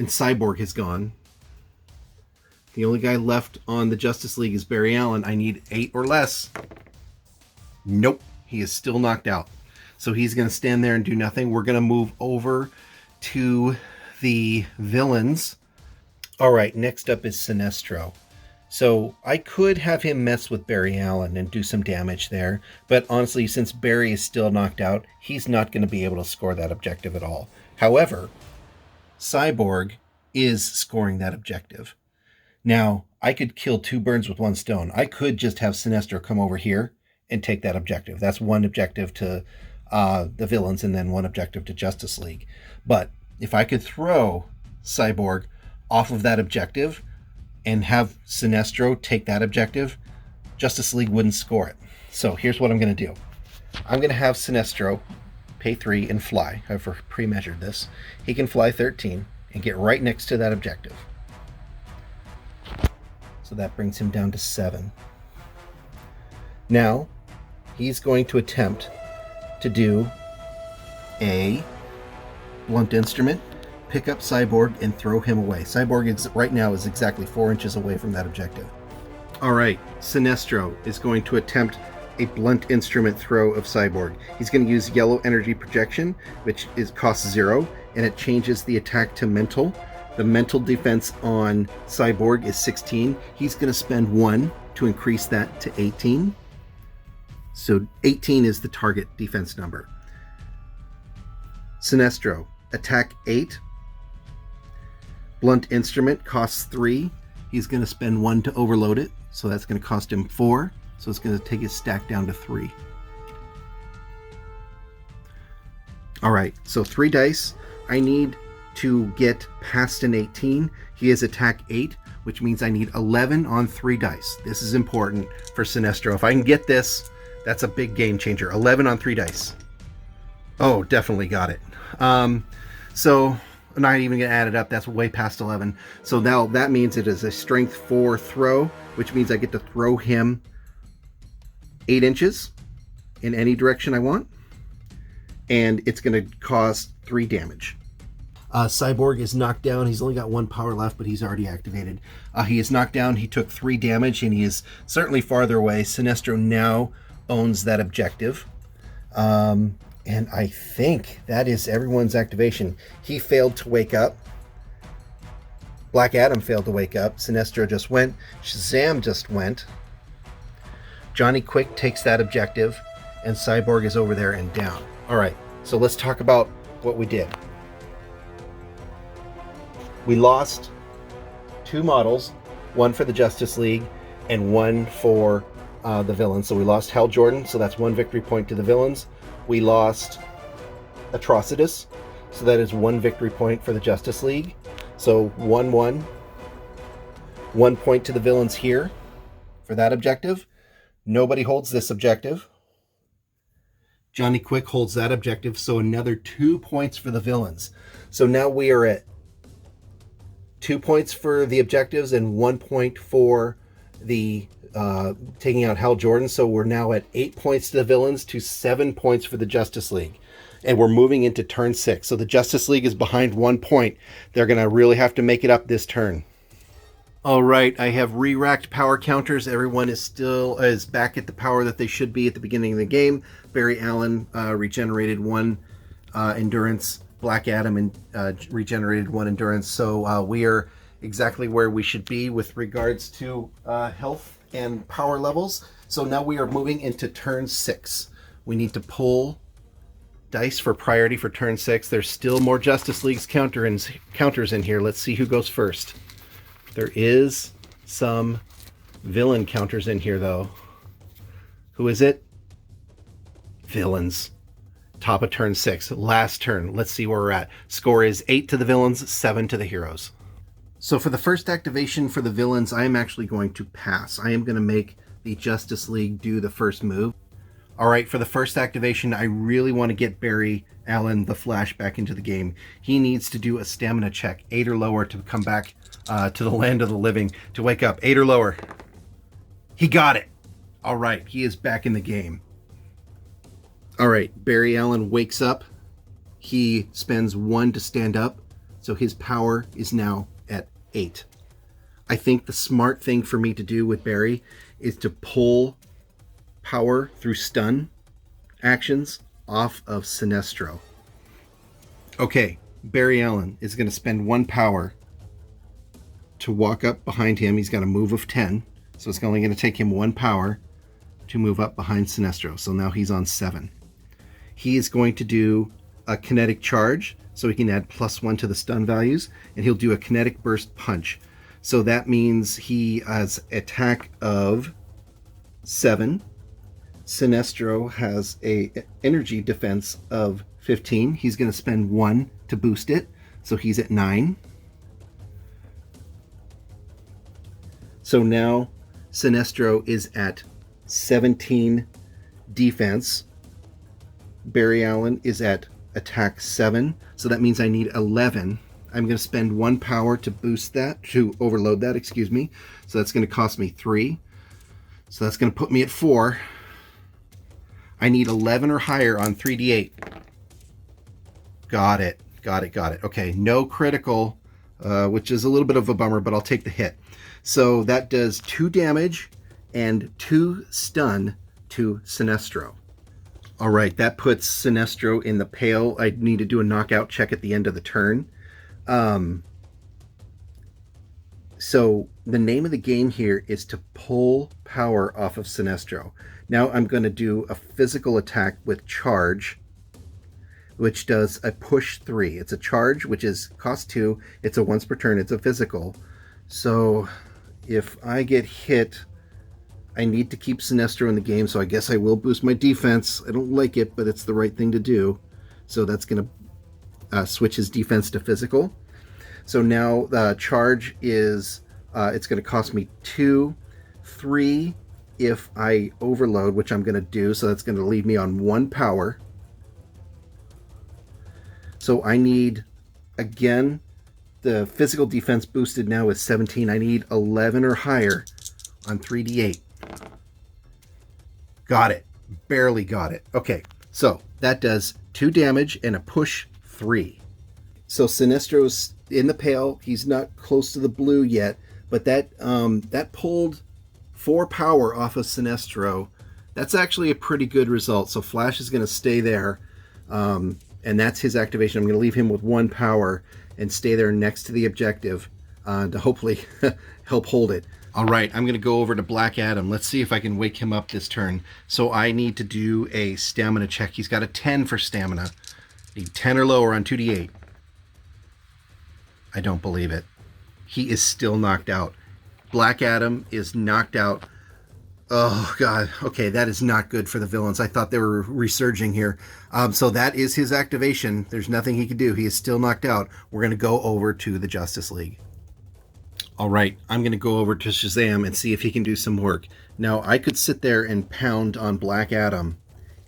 Cyborg has gone. The only guy left on the Justice League is Barry Allen. I need 8 or less. Nope, he is still knocked out. So he's going to stand there and do nothing. We're going to move over to the villains. All right, next up is Sinestro. So I could have him mess with Barry Allen and do some damage there. But honestly, since Barry is still knocked out, he's not going to be able to score that objective at all. However, Cyborg is scoring that objective. Now, I could kill 2 birds with 1 stone. I could just have Sinestro come over here and take that objective. That's 1 objective to the villains and then 1 objective to Justice League. But if I could throw Cyborg off of that objective and have Sinestro take that objective, Justice League wouldn't score it. So here's what I'm going to do. I'm going to have Sinestro pay 3 and fly. I've pre-measured this. He can fly 13 and get right next to that objective. So that brings him down to 7. Now, he's going to attempt to do a blunt instrument, pick up Cyborg, and throw him away. Cyborg right now is exactly 4 inches away from that objective. All right, Sinestro is going to attempt a blunt instrument throw of Cyborg. He's going to use yellow energy projection, which costs 0, and it changes the attack to mental. The mental defense on Cyborg is 16. He's going to spend 1 to increase that to 18. So 18 is the target defense number. Sinestro, attack 8. Blunt instrument costs 3. He's going to spend 1 to overload it. So that's going to cost him 4. So it's going to take his stack down to 3. All right, so 3 dice. I need to get past an 18. He has attack 8, which means I need 11 on 3 dice. This is important for Sinestro. If I can get this, that's a big game changer. 11 on 3 dice. Oh, definitely got it. So I'm not even going to add it up. That's way past 11. So now that means it is a strength 4 throw, which means I get to throw him 8 inches in any direction I want. And it's going to cause 3 damage. Cyborg is knocked down. He's only got 1 power left, but he's already activated. He is knocked down. He took 3 damage, and he is certainly farther away. Sinestro now owns that objective. And I think that is everyone's activation. He failed to wake up. Black Adam failed to wake up. Sinestro just went. Shazam just went. Johnny Quick takes that objective, and Cyborg is over there and down. All right, so let's talk about what we did. We lost 2 models, 1 for the Justice League and 1 for the villains. So we lost Hal Jordan, so that's 1 victory point to the villains. We lost Atrocitus, so that is 1 victory point for the Justice League. So 1-1. 1 point to the villains here for that objective. Nobody holds this objective. Johnny Quick holds that objective, so another 2 points for the villains. So now we are at 2 points for the objectives and 1 point for the taking out Hal Jordan. So we're now at 8 points to the villains to 7 points for the Justice League. And we're moving into turn 6. So the Justice League is behind 1 point. They're going to really have to make it up this turn. All right, I have re-racked power counters. Everyone is back at the power that they should be at the beginning of the game. Barry Allen regenerated 1 endurance. Black Adam regenerated 1 endurance. So we are exactly where we should be with regards to health and power levels. So now we are moving into turn 6. We need to pull dice for priority for turn 6. There's still more Justice League's counters in here. Let's see who goes first. There is some villain counters in here, though. Who is it? Villains. Top of turn 6. Last turn. Let's see where we're at. Score is 8 to the villains, 7 to the heroes. So for the first activation for the villains, I am actually going to pass. I am going to make the Justice League do the first move. All right, for the first activation, I really want to get Barry Allen, the Flash, back into the game. He needs to do a stamina check, 8 or lower, to come back to the land of the living, to wake up. 8 or lower. He got it. All right, he is back in the game. All right, Barry Allen wakes up. He spends 1 to stand up, so his power is now at 8. I think the smart thing for me to do with Barry is to pull power through stun actions off of Sinestro. Okay, Barry Allen is going to spend 1 power to walk up behind him. He's got a move of 10, so it's only going to take him 1 power to move up behind Sinestro. So now he's on 7. He is going to do a kinetic charge, so he can add +1 to the stun values, and he'll do a kinetic burst punch. So that means he has attack of 7. Sinestro has a energy defense of 15. He's going to spend 1 to boost it, so he's at 9. So now Sinestro is at 17 defense. Barry Allen is at attack 7, so that means I need 11. I'm going to spend 1 power to boost that, to overload that, excuse me. So that's going to cost me 3. So that's going to put me at 4. I need 11 or higher on 3d8. Got it. Okay, no critical, which is a little bit of a bummer, but I'll take the hit. So that does 2 damage and 2 stun to Sinestro. All right, that puts Sinestro in the pale. I need to do a knockout check at the end of the turn. So the name of the game here is to pull power off of Sinestro. Now I'm going to do a physical attack with charge, which does a push 3. It's a charge, which is cost 2. It's a once per turn. It's a physical. So if I get hit, I need to keep Sinestro in the game, so I guess I will boost my defense. I don't like it, but it's the right thing to do. So that's going to switch his defense to physical. So now the charge is, it's going to cost me 2, 3 if I overload, which I'm going to do. So that's going to leave me on 1 power. So I need, again, the physical defense boosted now is 17. I need 11 or higher on 3d8. Got it. Barely got it. Okay, so that does 2 damage and a push 3. So Sinestro's in the pale. He's not close to the blue yet, but that pulled 4 power off of Sinestro. That's actually a pretty good result. So Flash is going to stay there, and that's his activation. I'm going to leave him with 1 power and stay there next to the objective to hopefully help hold it. All right, I'm going to go over to Black Adam. Let's see if I can wake him up this turn. So I need to do a stamina check. He's got a 10 for stamina. Need 10 or lower on 2d8. I don't believe it. He is still knocked out. Black Adam is knocked out. Oh, God. Okay, that is not good for the villains. I thought they were resurging here. So that is his activation. There's nothing he can do. He is still knocked out. We're going to go over to the Justice League. All right, I'm going to go over to Shazam and see if he can do some work. Now, I could sit there and pound on Black Adam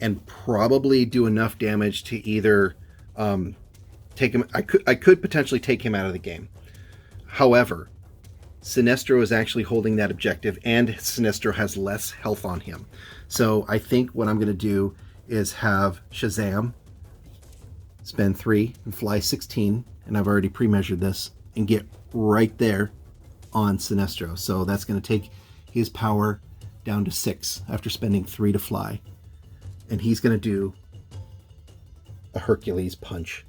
and probably do enough damage to either take him. I could potentially take him out of the game. However, Sinestro is actually holding that objective, and Sinestro has less health on him. So I think what I'm going to do is have Shazam spend 3 and fly 16, and I've already pre-measured this, and get right there on Sinestro. So that's going to take his power down to 6 after spending 3 to fly. And he's going to do a Hercules punch.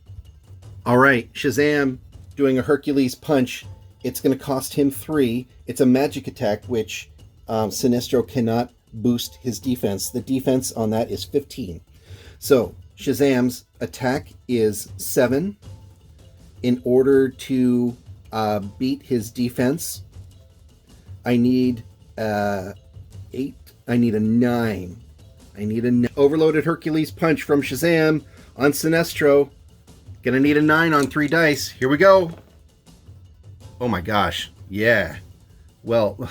All right, Shazam doing a Hercules punch. It's going to cost him 3. It's a magic attack, which Sinestro cannot boost his defense. The defense on that is 15. So Shazam's attack is 7. In order to beat his defense, I need 8. I need a 9. I need a overloaded Hercules punch from Shazam on Sinestro. Gonna need a 9 on 3 dice. Here we go. Oh my gosh. Yeah. Well,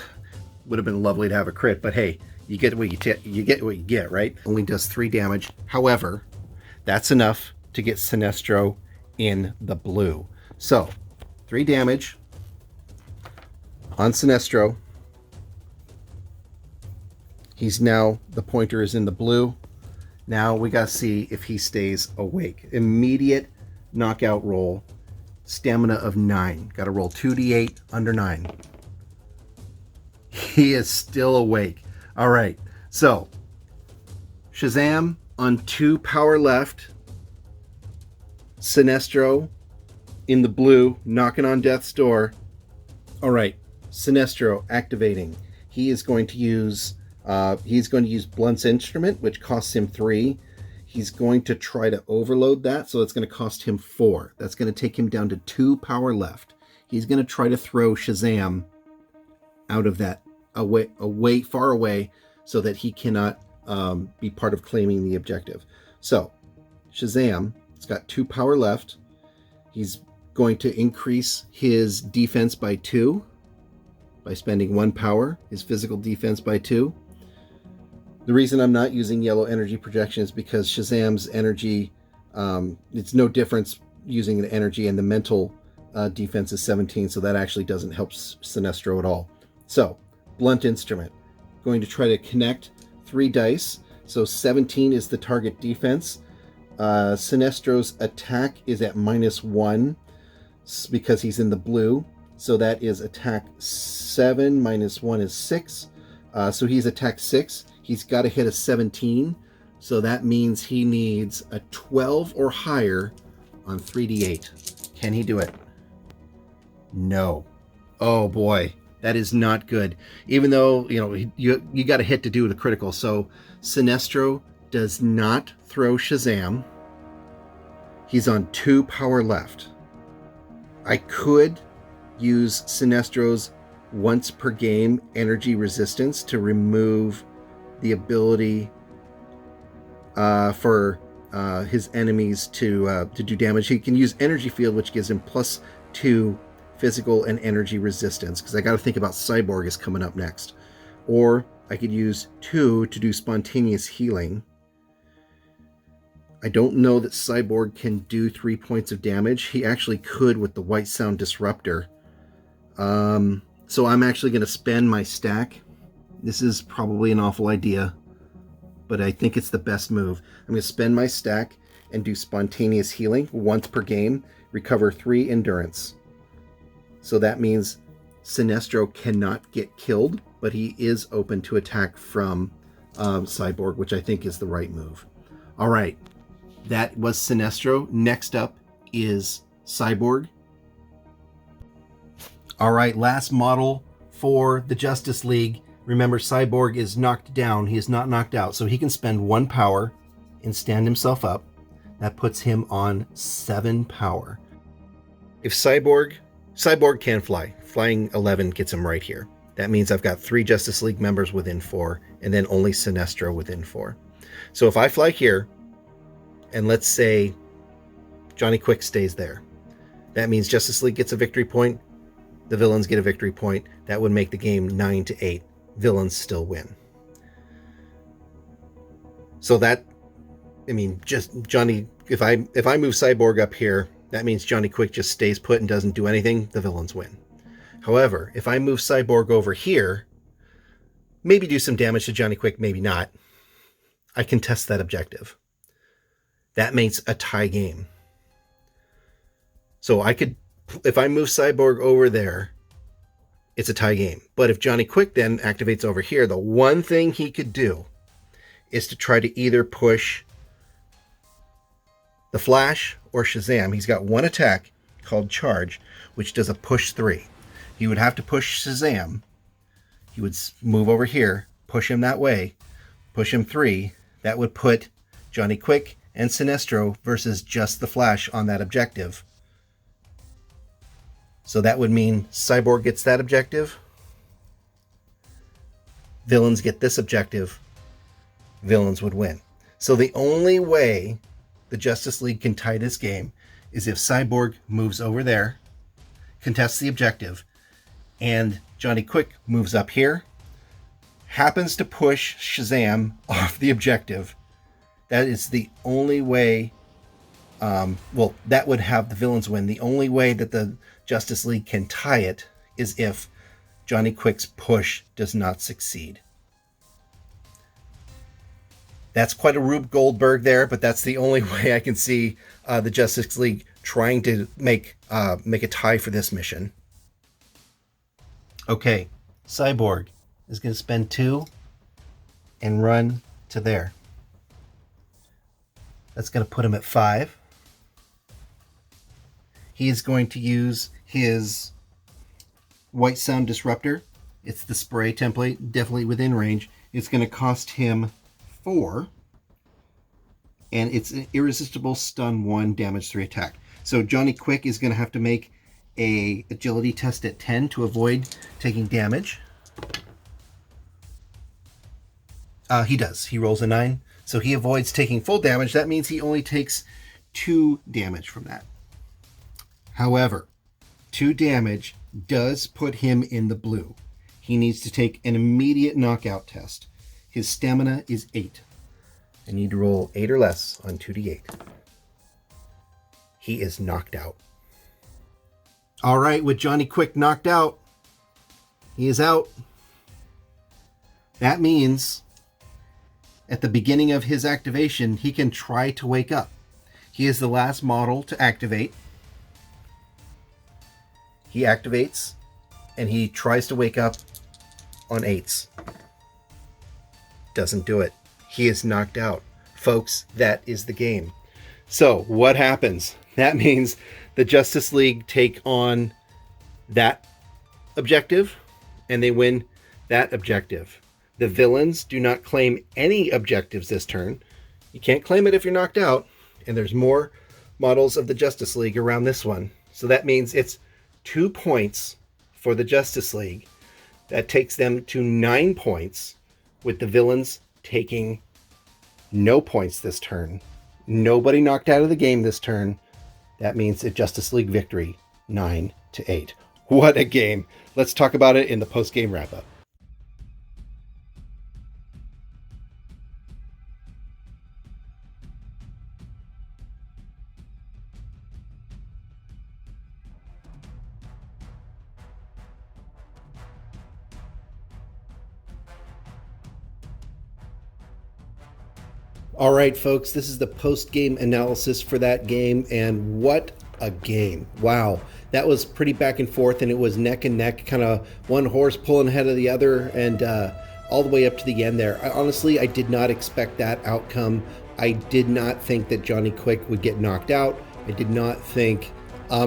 would have been lovely to have a crit, but hey, you get what you get, right? Only does 3 damage. However, that's enough to get Sinestro in the blue. So, 3 damage on Sinestro. He's now, the pointer is in the blue. Now we got to see if he stays awake. Immediate knockout roll. Stamina of 9. Got to roll 2d8 under 9. He is still awake. All right. So, Shazam on 2 power left. Sinestro in the blue, knocking on death's door. All right. Sinestro activating. He is going to use Blunt's Instrument, which costs him 3. He's going to try to overload that, so it's going to cost him 4. That's going to take him down to 2 power left. He's going to try to throw Shazam out of that, far away, so that he cannot be part of claiming the objective. So, Shazam has got 2 power left. He's going to increase his defense by 2 by spending 1 power, his physical defense by 2. The reason I'm not using yellow energy projection is because Shazam's energy, it's no difference using an energy, and the mental defense is 17, so that actually doesn't help Sinestro at all. So, Blunt Instrument. Going to try to connect 3 dice. So 17 is the target defense. Sinestro's attack is at -1 because he's in the blue. So that is attack 7 minus 1 is 6. So he's attack 6. He's got to hit a 17. So that means he needs a 12 or higher on 3d8. Can he do it? No. Oh boy, that is not good. Even though, you got to hit to do the critical. So Sinestro does not throw Shazam. He's on 2 power left. I could use Sinestro's once per game energy resistance to remove the ability for his enemies to do damage. He can use Energy Field, which gives him +2 physical and energy resistance, because I got to think about Cyborg is coming up next. Or I could use 2 to do spontaneous healing. I don't know that Cyborg can do 3 points of damage. He actually could with the White Sound Disruptor. So I'm actually going to spend my stack. This is probably an awful idea, but I think it's the best move. I'm going to spend my stack and do spontaneous healing once per game, recover 3 endurance. So that means Sinestro cannot get killed, but he is open to attack from Cyborg, which I think is the right move. All right, that was Sinestro. Next up is Cyborg. All right, last model for the Justice League. Remember, Cyborg is knocked down. He is not knocked out, so he can spend 1 power and stand himself up. That puts him on 7 power. If Cyborg can fly. Flying 11 gets him right here. That means I've got 3 Justice League members within 4, and then only Sinestro within 4. So if I fly here, and let's say Johnny Quick stays there, that means Justice League gets a victory point, the villains get a victory point. That would make the game 9-8. Villains still win. So that, I mean, just Johnny, if I move Cyborg up here, that means Johnny Quick just stays put and doesn't do anything, the villains win. However, if I move Cyborg over here, maybe do some damage to Johnny Quick, maybe not, I contest that objective. That makes a tie game. So I could, if I move Cyborg over there, it's a tie game. But if Johnny Quick then activates over here, the one thing he could do is to try to either push the Flash or Shazam. He's got one attack called Charge, which does a push 3. He would have to push Shazam. He would move over here, push him that way, push him 3. That would put Johnny Quick and Sinestro versus just the Flash on that objective. So that would mean Cyborg gets that objective. Villains get this objective. Villains would win. So the only way the Justice League can tie this game is if Cyborg moves over there, contests the objective, and Johnny Quick moves up here, happens to push Shazam off the objective. That is the only way, well, that would have the villains win. The only way that the Justice League can tie it is if Johnny Quick's push does not succeed. That's quite a Rube Goldberg there, but that's the only way I can see the Justice League trying to make a tie for this mission. Okay, Cyborg is going to spend 2 and run to there. That's going to put him at 5. He is going to use his White Sound Disruptor. It's the spray template, definitely within range. It's going to cost him 4. And it's an irresistible stun 1, damage 3 attack. So Johnny Quick is going to have to make a agility test at 10 to avoid taking damage. He does. He rolls a 9. So he avoids taking full damage. That means he only takes 2 damage from that. However, 2 damage does put him in the blue. He needs to take an immediate knockout test. His stamina is 8. I need to roll 8 or less on 2d8. He is knocked out. All right, with Johnny Quick knocked out, he is out. That means at the beginning of his activation, he can try to wake up. He is the last model to activate. He activates, and he tries to wake up on 8s. Doesn't do it. He is knocked out. Folks, that is the game. So, what happens? That means the Justice League take on that objective, and they win that objective. The villains do not claim any objectives this turn. You can't claim it if you're knocked out, and there's more models of the Justice League around this one. So that means it's 2 points for the Justice League. That takes them to 9 points, with the villains taking no points this turn. Nobody knocked out of the game this turn. That means a Justice League victory, 9-8. What a game. Let's talk about it in the post-game wrap-up. All right, folks, this is the post-game analysis for that game, and what a game. Wow. That was pretty back and forth, and it was neck and neck, kind of one horse pulling ahead of the other, and all the way up to the end there. Honestly, I did not expect that outcome. I did not think that Johnny Quick would get knocked out. I did not think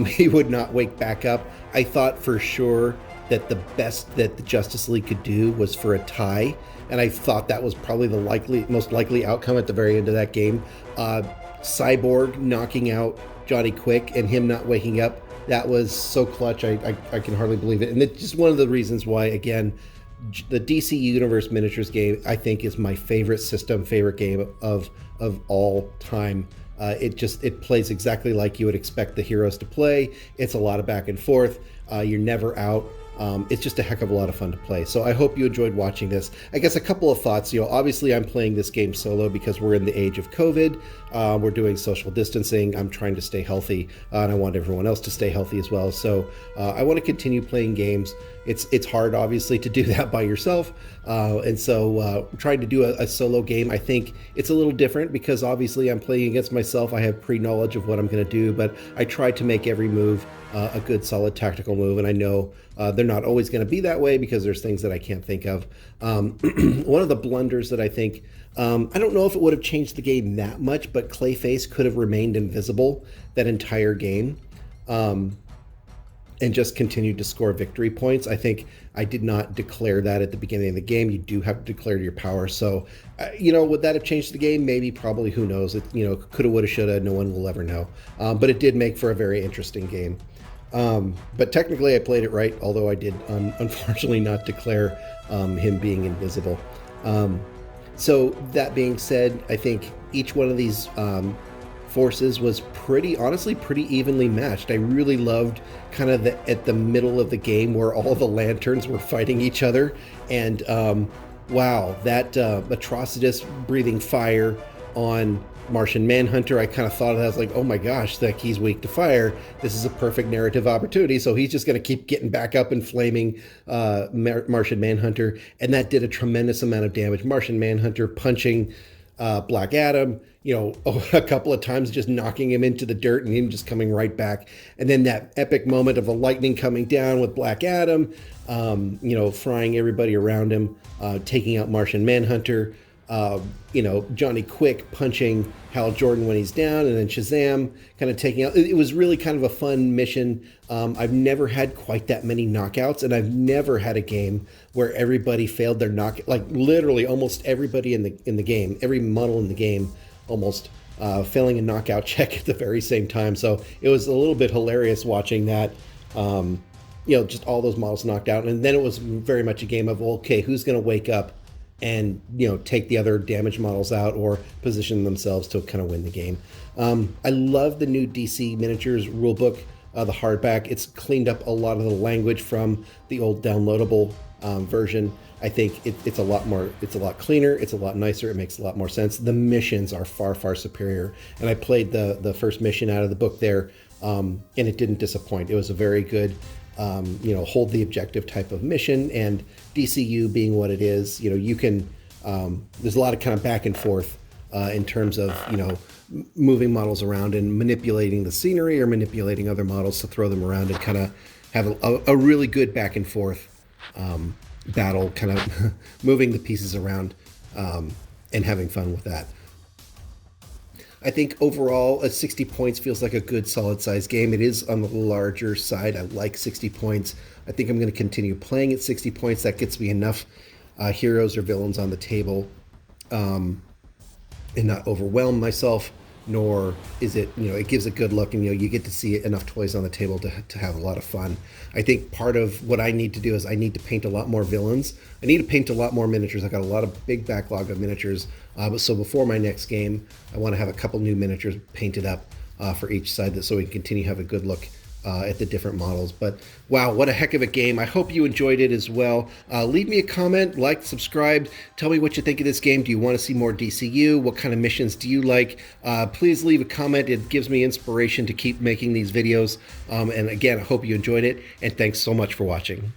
he would not wake back up. I thought for sure that the best that the Justice League could do was for a tie, and I thought that was probably the most likely outcome at the very end of that game. Cyborg knocking out Johnny Quick and him not waking up That was so clutch. I can hardly believe it. And it's just one of the reasons why, again, the DC Universe Miniatures game, I think, is my favorite system, favorite game of all time. It plays exactly like you would expect the heroes to play. It's a lot of back and forth. You're never out. It's just a heck of a lot of fun to play. So I hope you enjoyed watching this. I guess a couple of thoughts. Obviously I'm playing this game solo because we're in the age of COVID. We're doing social distancing. I'm trying to stay healthy, and I want everyone else to stay healthy as well. So I want to continue playing games. It's hard, obviously, to do that by yourself. And so trying to do a solo game, I think it's a little different because obviously I'm playing against myself. I have pre-knowledge of what I'm going to do, but I try to make every move a good, solid tactical move. And I know they're not always going to be that way because there's things that I can't think of. One of the blunders that I think, I don't know if it would have changed the game that much, but Clayface could have remained invisible that entire game. And just continued to score victory points. I think I did not declare that at the beginning of the game. You do have to declare your power. So, would that have changed the game? Maybe, probably, who knows? It, coulda, woulda, shoulda, no one will ever know. But it did make for a very interesting game. But technically I played it right, although I did unfortunately not declare him being invisible. So that being said, I think each one of these forces was honestly pretty evenly matched. I really loved kind of at the middle of the game where all the lanterns were fighting each other, and wow, that Atrocitus breathing fire on Martian Manhunter, I kind of thought of that. I was like, oh my gosh, like, he's weak to fire. This is a perfect narrative opportunity. So he's just going to keep getting back up and flaming Martian Manhunter. And that did a tremendous amount of damage. Martian Manhunter punching Black Adam, a couple of times, just knocking him into the dirt and him just coming right back. And then that epic moment of the lightning coming down with Black Adam, frying everybody around him, taking out Martian Manhunter. Johnny Quick punching Hal Jordan when he's down, and then Shazam kind of taking out. It was really kind of a fun mission. I've never had quite that many knockouts, and I've never had a game where everybody failed their like literally almost everybody in the game, every model in the game, almost failing a knockout check at the very same time. So it was a little bit hilarious watching that. Just all those models knocked out, and then it was very much a game of, okay, who's going to wake up and take the other damage models out or position themselves to kind of win the game. I love the new DC Miniatures rulebook, the hardback. It's cleaned up a lot of the language from the old downloadable version. I think it's a lot cleaner, it's a lot nicer, it makes a lot more sense. The missions are far, far superior. And I played the first mission out of the book there, and it didn't disappoint. It was a very good hold the objective type of mission, and DCU being what it is, you can, there's a lot of kind of back and forth in terms of, moving models around and manipulating the scenery or manipulating other models to throw them around and kind of have a really good back and forth battle, kind of moving the pieces around and having fun with that. I think overall, 60 points feels like a good solid size game. It is on the larger side. I like 60 points. I think I'm going to continue playing at 60 points. That gets me enough heroes or villains on the table and not overwhelm myself, nor is it, it gives a good look, and you get to see enough toys on the table to have a lot of fun. I think part of what I need to do is I need to paint a lot more villains. I need to paint a lot more miniatures. I got a lot of big backlog of miniatures. So before my next game, I want to have a couple new miniatures painted up for each side, so we can continue to have a good look at the different models. But wow, what a heck of a game. I hope you enjoyed it as well. Leave me a comment, like, subscribe, tell me what you think of this game. Do you want to see more DCU? What kind of missions do you like? Please leave a comment. It gives me inspiration to keep making these videos. And again, I hope you enjoyed it, and thanks so much for watching.